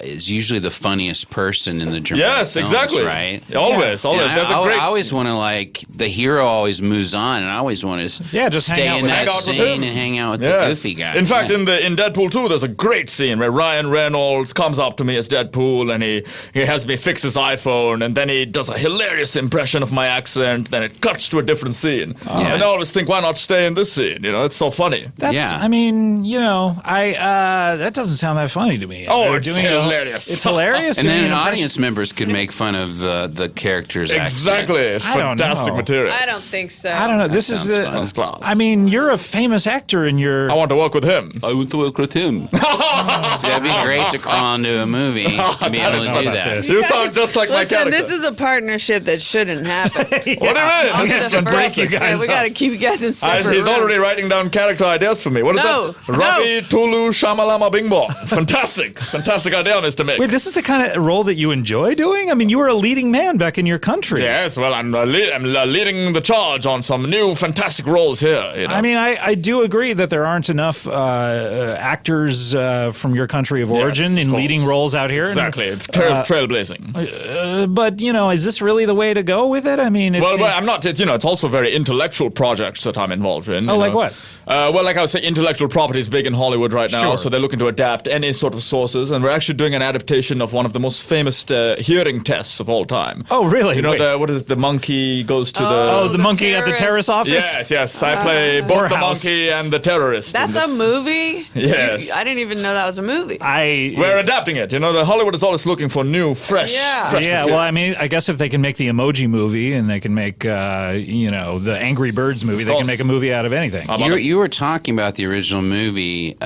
is usually the funniest person in the dramatic Yes, films, exactly. right? Always. And There's a great I always want to the hero always moves on, and I always want to just hang stay out in with that him. Hang out with scene him. and hang out with Yes. the goofy guy. In fact, Yeah. in Deadpool 2, there's a great scene where Ryan Reynolds comes up to me as Deadpool and he has me fix his iPhone, and then he does a hilarious impression of my accent. Then it cuts to a different scene. And I always think, why not stay in this scene? It's so funny. That's. Yeah. I mean, that doesn't sound that funny to me. Oh, They're it's doing hilarious. It's hilarious. And doing then an impression. audience members could make fun of the character's Exactly. accent. It's I don't fantastic know. material. I don't think so. I don't know. This is sounds the. fun. That's class. I mean, you're a famous actor, and you're. I want to work with him. I want to work with him. See, that'd be great to crawl into a movie and be able to do about that. this. You sound just like my Listen, character. this is a partnership that shouldn't happen. What do you mean? This is The fantastic. first- guys we got to up. keep you guys in separate He's already rooms. writing down character ideas for me. What is No, that? Ravi Tulu Shamalama Bing Bong. Fantastic. Fantastic idea, Mr. Mick. Wait, this is the kind of role that you enjoy doing? I mean, you were a leading man back in your country. Yes, well, I'm leading the charge on some new fantastic roles here. I mean, I do agree that there aren't enough actors from your country of origin of in course. leading roles out here. Exactly. Trailblazing. But, is this really the way to go with it? I mean, Well, I'm not. It's also very intellectual projects that I'm involved in. Oh, like what? Well, like I was saying, intellectual property is big in Hollywood right now, Sure. so they're looking to adapt any sort of sources, and we're actually doing an adaptation of one of the most famous hearing tests of all time. Oh, really? Wait. What is it? The monkey goes to Oh, the the monkey at the terrorist terrorist. office? Yes. I play both the Whorehouse. monkey and the terrorist. in That's a this. movie? Yes. I didn't even know that was a movie. We're adapting it. The Hollywood is always looking for new, fresh. Yeah. fresh Yeah, material. well, I mean, I guess if they can make the Emoji Movie and they can make, the Angry Birds movie, they can course. make a movie out of anything. You were talking about the original movie,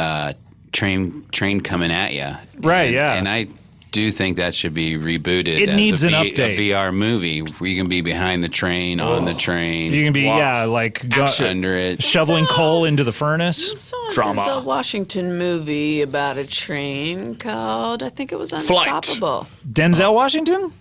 Train Coming at Ya. Right, yeah. And I do think that should be rebooted. It as needs a an update. A VR movie where you can be behind the train, on the train. You can be, under it. shoveling coal into the furnace. I saw a Drama. Denzel Washington movie about a train called, I think it was Unstoppable. Denzel Washington?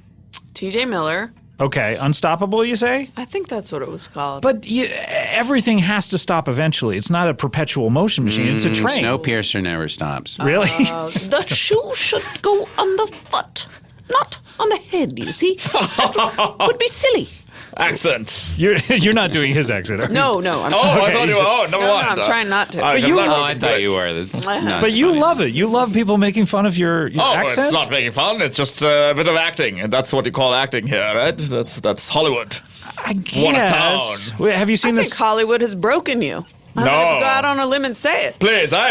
T.J. Miller. Okay, Unstoppable, you say? I think that's what it was called. But everything has to stop eventually. It's not a perpetual motion machine. It's a train. Snowpiercer never stops. Really? The shoe should go on the foot, not on the head, you see? That would be silly. Accents. You're not doing his accent, are you? No, I'm I thought you were. Oh, never No, mind. I'm trying not to. But you- Oh, I thought you were. That's, no, But it's you fine. love it. You love people making fun of your accent? It's not making fun. It's just a bit of acting, and that's what you call acting here, right? That's Hollywood. I guess. What a town. Wait, have you seen I think this? Hollywood has broken you. I'm No. gonna go out on a limb and say it. Please, I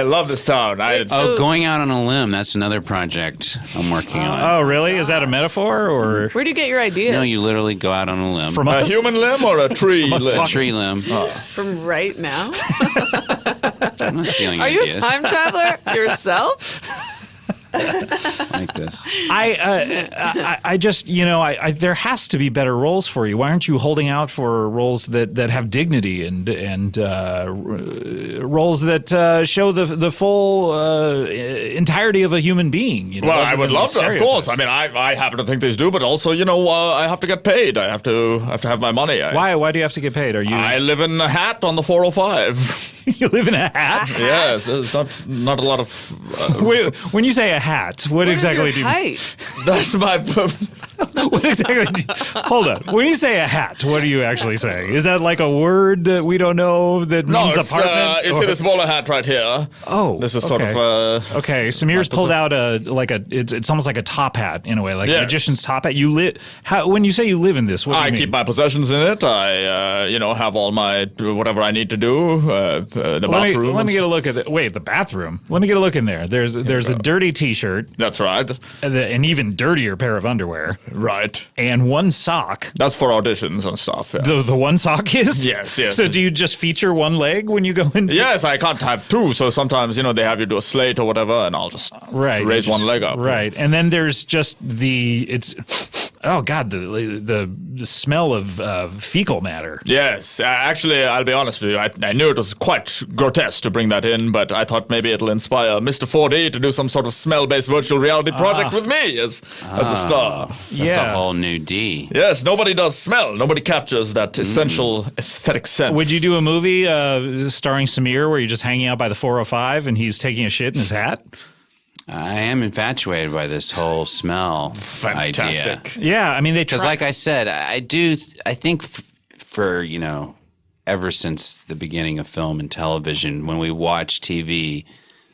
love this town. Oh, going out on a limb. That's another project I'm working on. Oh, really? Is that a metaphor or Where do you get your ideas? No, you literally go out on a limb. from a us? human limb or a tree Must limb? talk. a tree limb. From right now? I'm not stealing Are you a ideas time traveler yourself? like this. I just, there has to be better roles for you. Why aren't you holding out for roles that have dignity and roles that show the full entirety of a human being. You know, Well, other I would than love the to, of course. stereotypes. I mean, I happen to think these do, but also, I have to get paid. I have to have my money. Why do you have to get paid? Are you? I live in a hat on the 405. You live in a hat? Yes, there's not a lot of. When you say a hat, what exactly is your do you height? That's my. What exactly? Hold on. When you say a hat, what are you actually saying? Is that like a word that we don't know that No, means it's, apartment? you see this bowler hat right here? Oh, This is sort okay. of. Okay, Samir's pulled out it's almost like a top hat in a way, like a Yes. magician's top hat. When you say you live in this, what do you I mean? keep my possessions in it. I, have all my whatever I need to do. The bathroom. Let me get a look at it. Wait, the bathroom. Let me get a look in there. There's a dirty T-shirt, That's right. an even dirtier pair of underwear, Right. and one sock. That's for auditions and stuff. Yeah. The one sock is? Yes, yes. So do you just feature one leg when you go into? Yes, I can't have two, so sometimes they have you do a slate or whatever, and I'll just raise one leg up. Right, and then there's just oh god, the smell of fecal matter. Yes, actually, I'll be honest with you. I knew it was quite grotesque to bring that in, but I thought maybe it'll inspire Mr. 4D to do some sort of smell-based virtual reality project with me as the star. That's a whole new D. Yes, nobody does smell. Nobody captures that essential aesthetic sense. Would you do a movie starring Samir where you're just hanging out by the 405 and he's taking a shit in his hat? I am infatuated by this whole smell Fantastic. idea. Yeah, I mean they try. Because, like I said, I think for ever since the beginning of film and television, when we watch TV,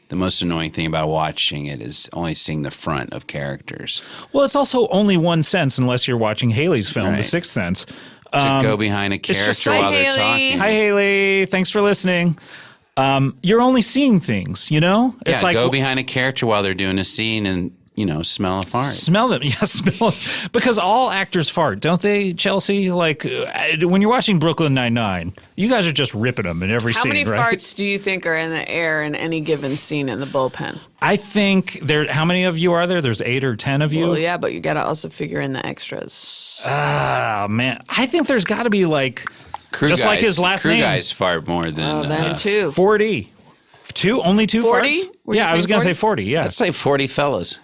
the most annoying thing about watching it is only seeing the front of characters. Well, it's also only one sense unless you're watching Haley's film, The Right. Sixth Sense. To go behind a just- character Hi, while they're Haley. talking. Hi, Haley. Thanks for listening. You're only seeing things, It's Yeah, like go behind a character while they're doing a scene and, smell a fart. smell them. Yeah, smell them. Because all actors fart, don't they, Chelsea? Like when you're watching Brooklyn Nine-Nine, you guys are just ripping them in every How scene, many right? farts do you think are in the air in any given scene in the bullpen? I think how many of you are there? There's 8 or 10 of you. Well, yeah, but you got to also figure in the extras. Oh, man. I think there's got to be like, Crew just guys, like his last crew name. guys fart more than. Then two. 40. Only two 40? farts? Were you Yeah, I was saying going to say 40? 40, yeah. I'd say 40 fellas.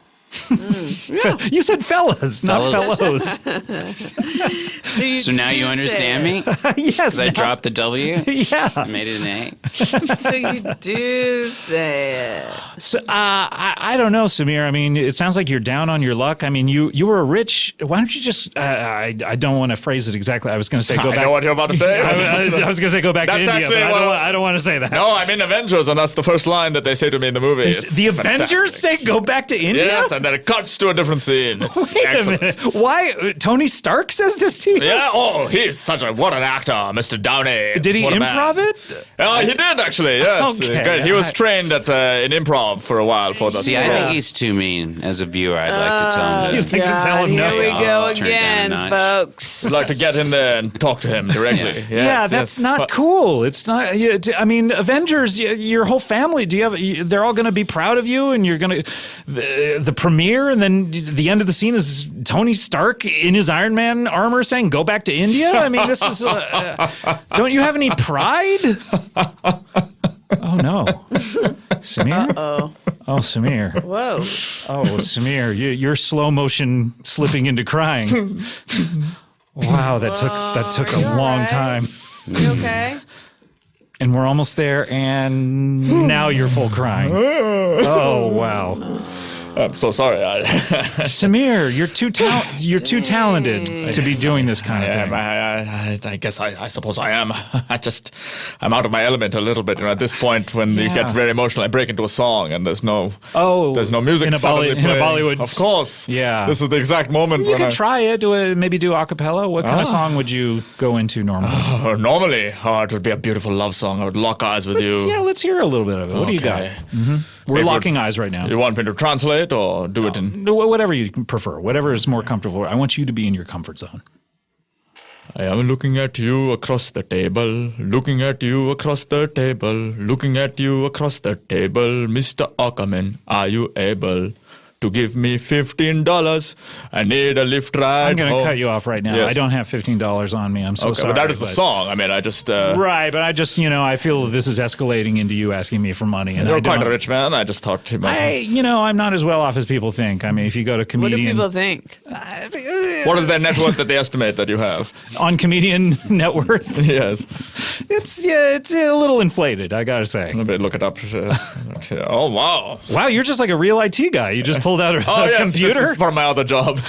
You said fellas, not fellows. So now you understand me? Yes. I now- dropped the W? Yeah. Made it an A? So you do say it. So, I don't know, Samir. I mean, it sounds like you're down on your luck. I mean, you were a rich. Why don't you just? I don't want to phrase it exactly. I was going to say go I back. know what you're about to say. I was going to say go back to That's India, actually but what- I don't want to say that. No, I'm in Avengers, and that's the first line that they say to me in the movie. It's The Avengers fantastic. say go back to India. Yes, and then it cuts to a different scene. It's Wait excellent. a minute. Why Tony Stark says this to you? Yeah, he's what an actor, Mr. Downey. Did he What a man. improv it? He did, actually, yes. Okay. Great. He was trained at in improv for a while for that. See, I think he's too mean. As a viewer, I'd like to tell him You'd to. like to tell him no. Here we go Turn it down a again, notch. folks. I'd like to get in there and talk to him directly. Yes, Yeah, that's not But- cool. It's not. I mean, Avengers. Your whole family. Do you have? They're all going to be proud of you, and you're going to the premiere, and then the end of the scene is Tony Stark in his Iron Man armor saying, "Go back to India." I mean, this is. Don't you have any pride? Oh no, Samir. Oh, Samir. whoa. Oh, Samir, you're slow motion slipping into crying. Wow, that took a you all long right? time. You okay? And we're almost there, and now you're full crying. Oh wow, I'm so sorry. Samir, you're too talented to be doing this kind of thing. I guess I suppose I am. I'm out of my element a little bit. At this point, when you Yeah. get very emotional, I break into a song, and there's no music in a suddenly in a playing. Bollywood. Of course. Yeah. This is the exact moment You when could try it. Maybe do a cappella. What kind of song would you go into normally? normally, it would be a beautiful love song. I would lock eyes with you. Yeah, let's hear a little bit of it. What do you got? We're It locking eyes right now. You want me to translate or do it in? Whatever you prefer, whatever is more comfortable. I want you to be in your comfort zone. I am looking at you across the table, looking at you across the table, looking at you across the table. Mr. Aukerman, are you able to give me $15. I need a lift ride. I'm going to home. cut you off right now. Yes. I don't have $15 on me. I'm so Okay, sorry. but that is the song. I mean, I just... Right, but I just, I feel that this is escalating into you asking me for money. And You're I quite don't- a rich man. I just thought... I'm not as well off as people think. I mean, if you go to What do comedian... people think? What is their net worth that they estimate that you have? On comedian net worth, Yes. it's a little inflated, I gotta say. Let me look it up. Oh, wow. Wow, you're just like a real IT guy. You just pulled out a Oh, yes, computer? this is for my other job.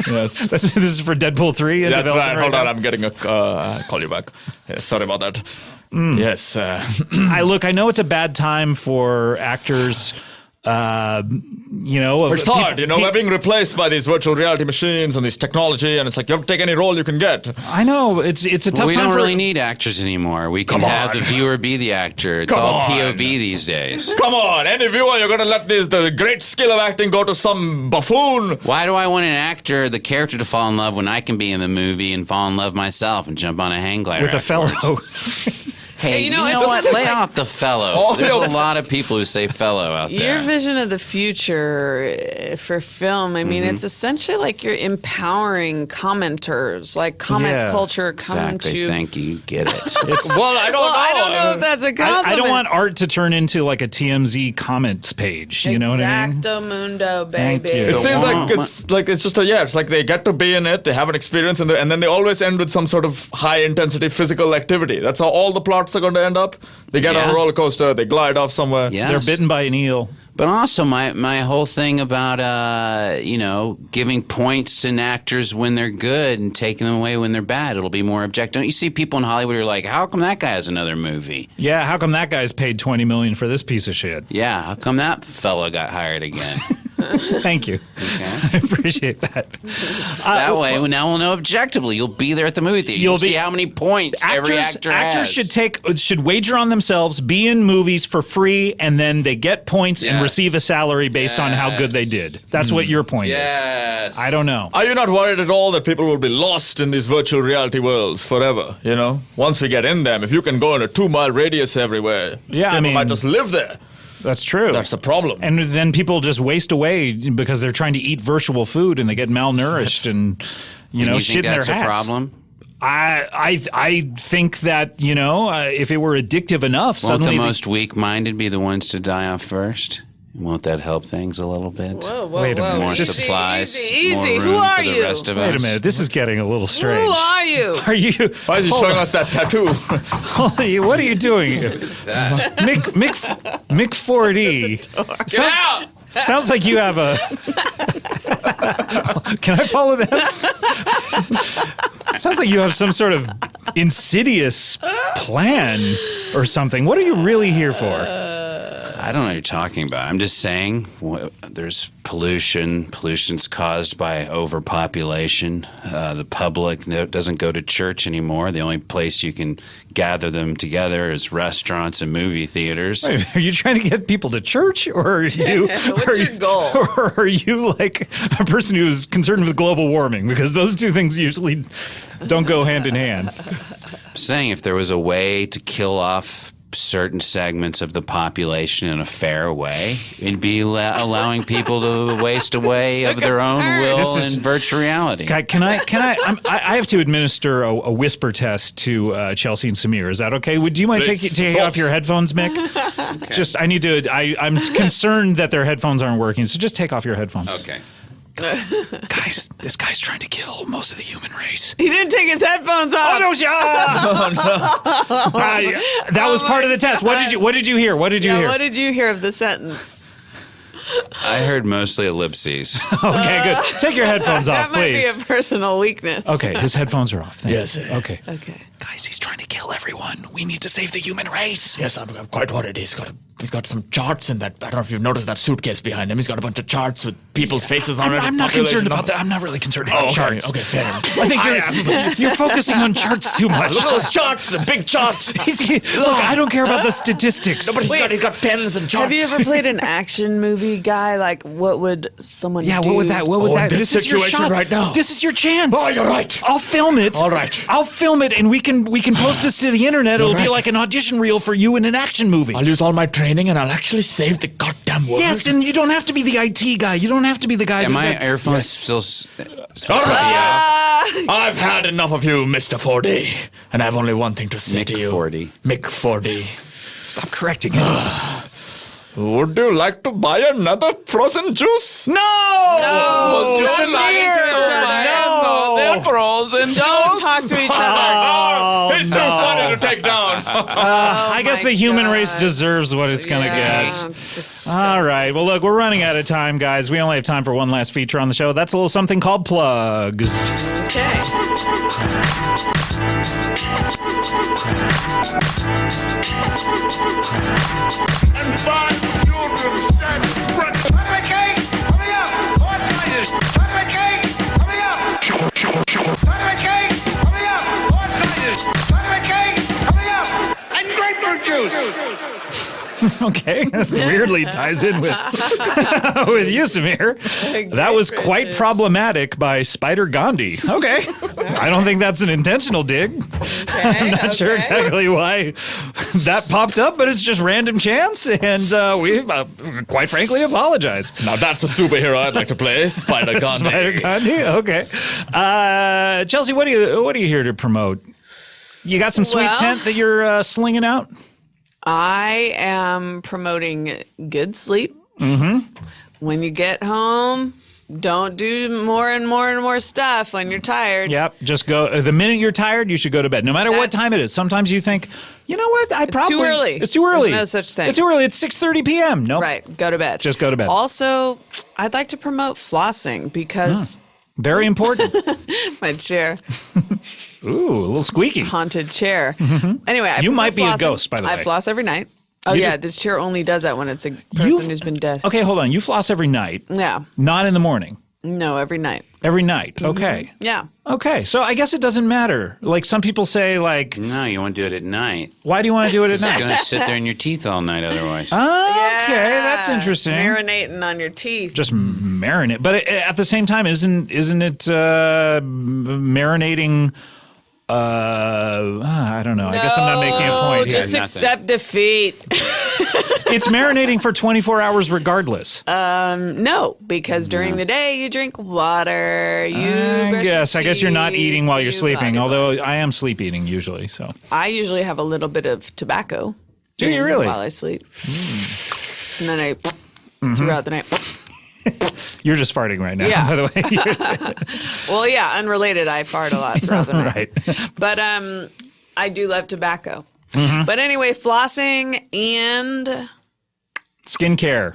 Yes. This is for Deadpool 3? That's right. Hold on. now? I'm getting a... I'll call you back. Yes, sorry about that. Yes. I know it's a bad time for actors... It's hard, we're being replaced by these virtual reality machines and this technology, and it's like you have to take any role you can get. I know it's a tough We time don't for really need actors anymore. We can Come have on. the viewer be the actor. It's Come all on. POV these days. Come on, any viewer, you're going to let the great skill of acting go to some buffoon? Why do I want an actor, the character, to fall in love when I can be in the movie and fall in love myself and jump on a hang glider with a fellow. afterwards? Hey, you you know, know, it's what? just Lay like- off the fellow. Oh, There's no. a lot of people who say fellow out there. Your vision of the future for film, I mean, it's essentially like you're empowering commenters, like comment Yeah, culture coming Exactly. to. Thank you. Get it. Well, I don't know. I don't know if that's a compliment. I don't want art to turn into like a TMZ comments page. You know what I mean? Exacto mundo, Thank baby. you. It The seems one- it's just it's like they get to be in it, they have an experience, and then they always end with some sort of high intensity physical activity. That's how all the plots are going to end up. They get on Yeah. a roller coaster, they glide off somewhere. Yes. They're bitten by an eel. But also, my whole thing about giving points to actors when they're good and taking them away when they're bad, it'll be more objective. Don't you see people in Hollywood who are like, how come that guy has another movie? Yeah, how come that guy's paid $20 million for this piece of shit? Yeah, how come that fella got hired again? Thank you. Okay. I appreciate that. That way, now we'll know objectively. You'll be there at the movie theater. You'll see how many points every actor has. should wager on themselves, be in movies for free, and then they get points and Yes. receive a salary based on how good they did. That's what your point Yes. is. I don't know. Are you not worried at all that people will be lost in these virtual reality worlds forever? Once we get in them, if you can go in a 2-mile radius everywhere, Yeah, I people mean- might just live there. That's true. That's a problem. And then people just waste away because they're trying to eat virtual food and they get malnourished and You shit think in their that's hats. a problem? I think that if it were addictive enough, Won't suddenly the most weak-minded be the ones to die off first? Won't that help things a little bit? Whoa, whoa, Wait a whoa. minute. More Easy, supplies, easy, more easy. room Who are for the you? rest of Wait a us. minute, this is getting a little strange. Who are you? Are you? Why is he showing us that tattoo? Holy, what are you doing here? That. Mick 4D. Get out! Sounds like you have a. Can I follow that? Sounds like you have some sort of insidious plan or something. What are you really here for? I don't know what you're talking about. I'm just saying there's pollution. Pollution's caused by overpopulation. The public doesn't go to church anymore. The only place you can gather them together is restaurants and movie theaters. Wait, are you trying to get people to church, or are you? What's are your you- goal? Or are you like a person who's concerned with global warming? Because those two things usually don't go hand in hand. I'm saying if there was a way to kill off certain segments of the population in a fair way, it'd be allowing people to waste away of their own will This is- in virtual reality. Can I? I have to administer a whisper test to Chelsea and Samir. Is that okay? Do you mind Please, taking of off your headphones, Mick? Just I need to. I'm concerned that their headphones aren't working. So just take off your headphones. Okay. Guys, this guy's trying to kill most of the human race. He didn't take his headphones off. Oh no! That was part of the test. What did you hear? What did you hear? What did you hear of the sentence? I heard mostly ellipses. Okay, good. Take your headphones That off, might be please. a personal weakness. Okay, his headphones are off. Thank Yes. you. Okay. Okay. Guys, he's trying to kill everyone. We need to save the human race. Yes, I'm quite worried. He's got some charts in that. I don't know if you've noticed that suitcase behind him. He's got a bunch of charts with people's faces on it. I'm not population concerned about numbers. that. I'm not really concerned about Oh, okay. charts. Okay, fair enough. I think you're focusing on charts too much. Look at those charts, the big charts. Look, I don't care about the statistics. But he's got pens and charts. Have you ever played an action movie guy, like, what would someone do? What would that? this is your situation shot. right now. This is your chance. Oh, you're right. I'll film it. All right. I'll film it, and we can post this to the internet. It'll be like an audition reel for you in an action movie. I'll use all my training, and I'll actually save the goddamn world. Yes, and you don't have to be the IT guy. You don't have to be the guy. Am my earphones still supposed to be out? I've had enough of you, Mr. 4D, and I have only one thing to say to you. Mick 4D. Stop correcting him. Would you like to buy another frozen juice? No! Don't talk to each other. No, they're frozen. Don't talk to each other. He's too funny to take down. I guess the human race deserves what it's going to get. It's disgusting. All right. Well, look, we're running out of time, guys. We only have time for one last feature on the show. That's a little something called plugs. Okay. And 5 children stand front. Tournament cake, hurry up! Horse riders, tournament cake, hurry up! Tournament cake, hurry up! Horse riders, tournament cake, hurry up! And grapefruit juice! Okay. Weirdly ties in with with you, Samir. That was quite problematic by Spider Gandhi. Okay. I don't think that's an intentional dig. I'm not sure exactly why that popped up, but it's just random chance, and we, quite frankly, apologize. Now that's a superhero I'd like to play, Spider Gandhi. Spider Gandhi? Okay. Chelsea, what are you here to promote? You got some sweet tent that you're slinging out? I am promoting good sleep. Mm-hmm. When you get home, don't do more and more and more stuff when you're tired. Yep. Just go. The minute you're tired, you should go to bed, no matter what time it is. Sometimes you think, you know what? It's too early. It's too early. There's no such thing. It's too early. It's 6:30 p.m. Nope. Right. Go to bed. Just go to bed. Also, I'd like to promote flossing because very important. my chair, Ooh, a little squeaky. haunted chair. Anyway, I You promote might be a flossing. ghost, by the way. I floss every night. Oh, You yeah. do? This chair only does that when it's a person who's been dead. Okay, hold on. You floss every night. Yeah. Not in the morning. No, every night. Every night. Okay. Yeah. Okay. So I guess it doesn't matter. Like some people say, like, No, you want to do it at night. why do you want to do it at It's night? going to sit there in your teeth all night otherwise. Okay, that's interesting. Marinating on your teeth. Just marinate, but at the same time, isn't it marinating? I don't know. I guess I'm not making a point here. Just Nothing. accept defeat. It's marinating for 24 hours regardless. No, because during the day you drink water. You brush your I guess you're not teeth, eating while you're you sleeping, blah, blah, although I am sleep eating usually. So blah. I usually have a little bit of tobacco. Do you really? While I sleep. And then I throughout the night. you're just farting right now, Yeah. by the way. Well, yeah, unrelated. I fart a lot throughout the night. Right. But I do love tobacco. Mm-hmm. But anyway, flossing and Skincare.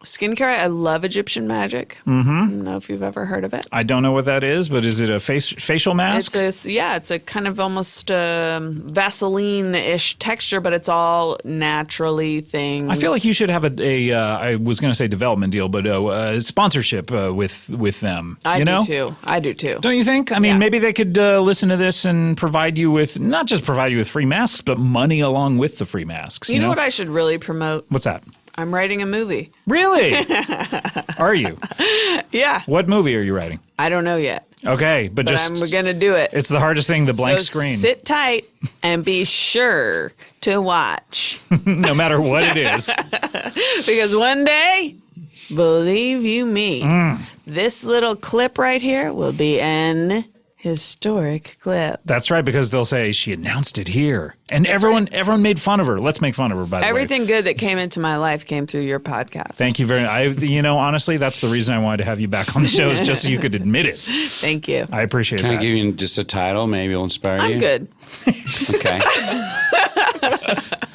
skincare. I love Egyptian magic. Mm-hmm. I don't know if you've ever heard of it. I don't know what that is, but is it a facial mask? It's a kind of almost Vaseline-ish texture, but it's all naturally things. I feel like you should have I was going to say development deal, but sponsorship with them. I you know? do too. I do too. Don't you think? I mean, Yeah. maybe they could listen to this and provide you with, not just provide you with free masks, but money along with the free masks. You know what I should really promote? What's that? I'm writing a movie. Really? Are you? Yeah. What movie are you writing? I don't know yet, Okay, but but just I'm going to do it. it's the hardest thing, the blank so screen. sit tight and be sure to watch. No matter what it is. Because one day, believe you me, this little clip right here will be an historic clip. That's right, because they'll say she announced it here. And everyone made fun of her. Let's make fun of her, by the way. Everything good that came into my life came through your podcast. Thank you very much. Honestly, that's the reason I wanted to have you back on the show, is just so you could admit it. Thank you. I appreciate Can I that. give you just a title? Maybe it'll inspire you. I'm good. Okay.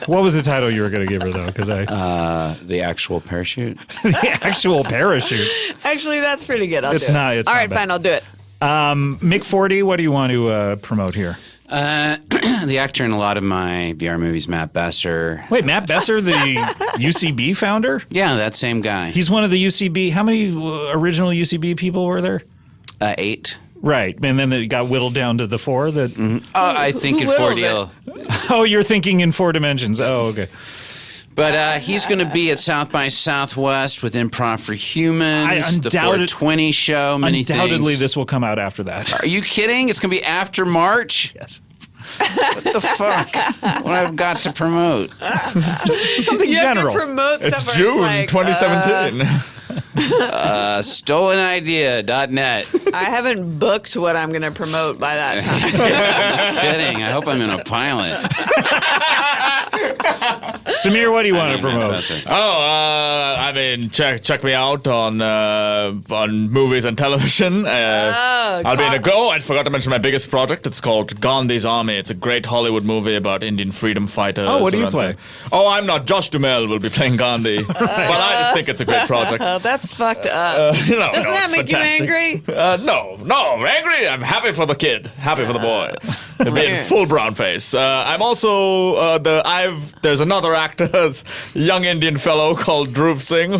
What was the title you were going to give her, though? Because The actual parachute. the actual parachute. Actually, that's pretty good. I'll It's do not- it. it's All not right, bad. fine. I'll do it. Mick 40, what do you want to promote here? The actor in a lot of my VR movies, Matt Besser. Wait, Matt Besser, the UCB founder? Yeah, that same guy. He's one of the UCB. How many original UCB people were there? 8. Right, and then it got whittled down to the 4 that... I think in whittled 4DL. Oh, you're thinking in 4 dimensions. Oh, okay. But he's going to be at South by Southwest with Improv for Humans, the 420 show, many undoubtedly things. this will come out after that. Are you kidding? It's going to be after March? Yes. What the fuck? What I've got to promote? Something You general. have to promote It's stuff. June where it's 2017. Stolenidea.net. I haven't booked what I'm going to promote by that time. I'm kidding. I hope I'm in a pilot. Samir, what do you want to promote? I mean, check me out on movies and television. I'll be in a go. I forgot to mention my biggest project. It's called Gandhi's Army. It's a great Hollywood movie about Indian freedom fighters. Oh, what do you play? I'm not. Josh Duhamel will be playing Gandhi. But I just think it's a great project. Oh, that's fucked up. Doesn't that make fantastic. you angry? No, angry. I'm happy for the kid. Happy for the boy. To be in full brown face. I'm also there's another actor, young Indian fellow called Dhruv Singh,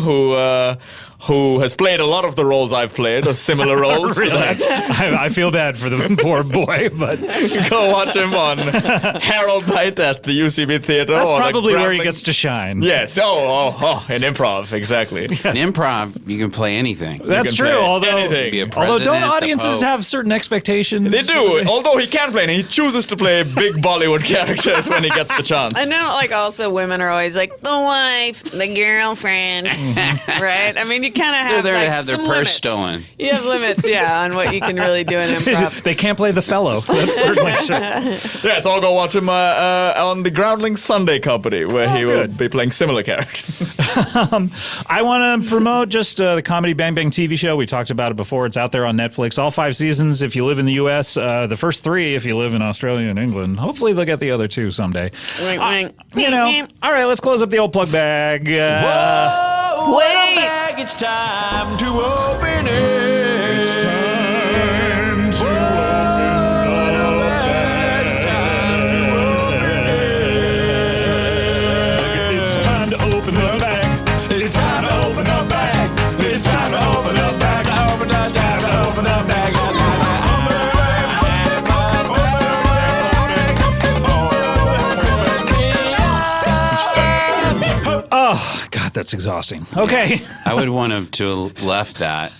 who has played a lot of the roles I've played, or similar roles. Really? I feel bad for the poor boy, but Go watch him on Harold Night at the UCB Theater. that's or probably where he Grambling. gets to shine. Yes. In improv, exactly. In improv, you can play anything. That's can true. play Although anything. Be a don't president, the audiences Pope. have certain expectations? They do. Although he can play, and he chooses to play big Bollywood characters when he gets the chance. I know, like, also women are always like, the wife, the girlfriend, right? I mean, you kind of have They're there to like, have their some purse limits. stolen. You have limits, yeah, on what you can really do in improv. They can't play the fellow. That's certainly true. Yes, I'll go watch him on the Groundling Sunday Company, where he will good. be playing similar characters. I want to promote just the Comedy Bang Bang TV show. We talked about it before. It's out there on Netflix. All 5 seasons if you live in the U.S. The first 3 if you live in Australia and England. Hopefully they'll get the other 2 someday. Wink, wink. You know. All right, let's close up the old plug bag. Wait! It's time to open it. It's time to It's time to open the bag. It's time to open the bag. It's time to open the bag. Open the bag. Open the bag. Oh, God, that's exhausting. Okay. I would want to have left that.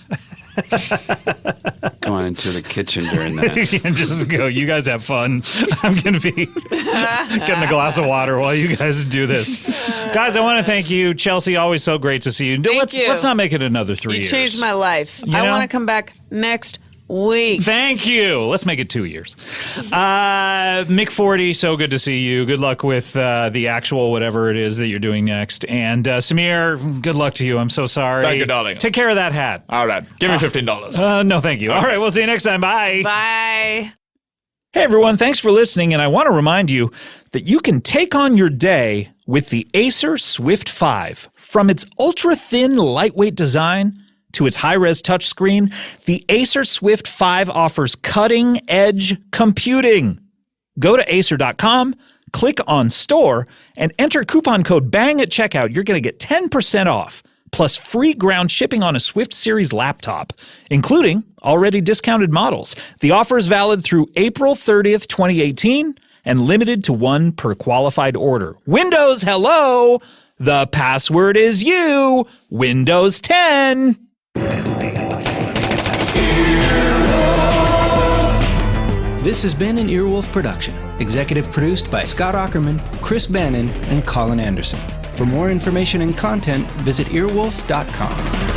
Going into the kitchen during that. And just go, you guys have fun. I'm going to be getting a glass of water while you guys do this. Guys, I want to thank you. Chelsea, always so great to see you. Thank you. Let's not make it another 3 You years. changed my life. You I know? want to come back next week. Thank you. Let's make it 2 years. Mick 40, so good to see you. Good luck with the actual whatever it is that you're doing next. And Samir, good luck to you. I'm so sorry. Thank you, darling. Take care of that hat. All right, give me $15. No, thank you. All right, we'll see you next time. Bye. Bye. Hey, everyone. Thanks for listening. And I want to remind you that you can take on your day with the Acer Swift 5. From its ultra-thin, lightweight design to its high-res touchscreen, the Acer Swift 5 offers cutting-edge computing. Go to acer.com, click on Store, and enter coupon code BANG at checkout. You're going to get 10% off, plus free ground shipping on a Swift Series laptop, including already discounted models. The offer is valid through April 30th, 2018, and limited to 1 per qualified order. Windows, hello! The password is you, Windows 10. This has been an Earwolf production, executive produced by Scott Aukerman, Chris Bannon, and Colin Anderson. For more information and content, visit earwolf.com.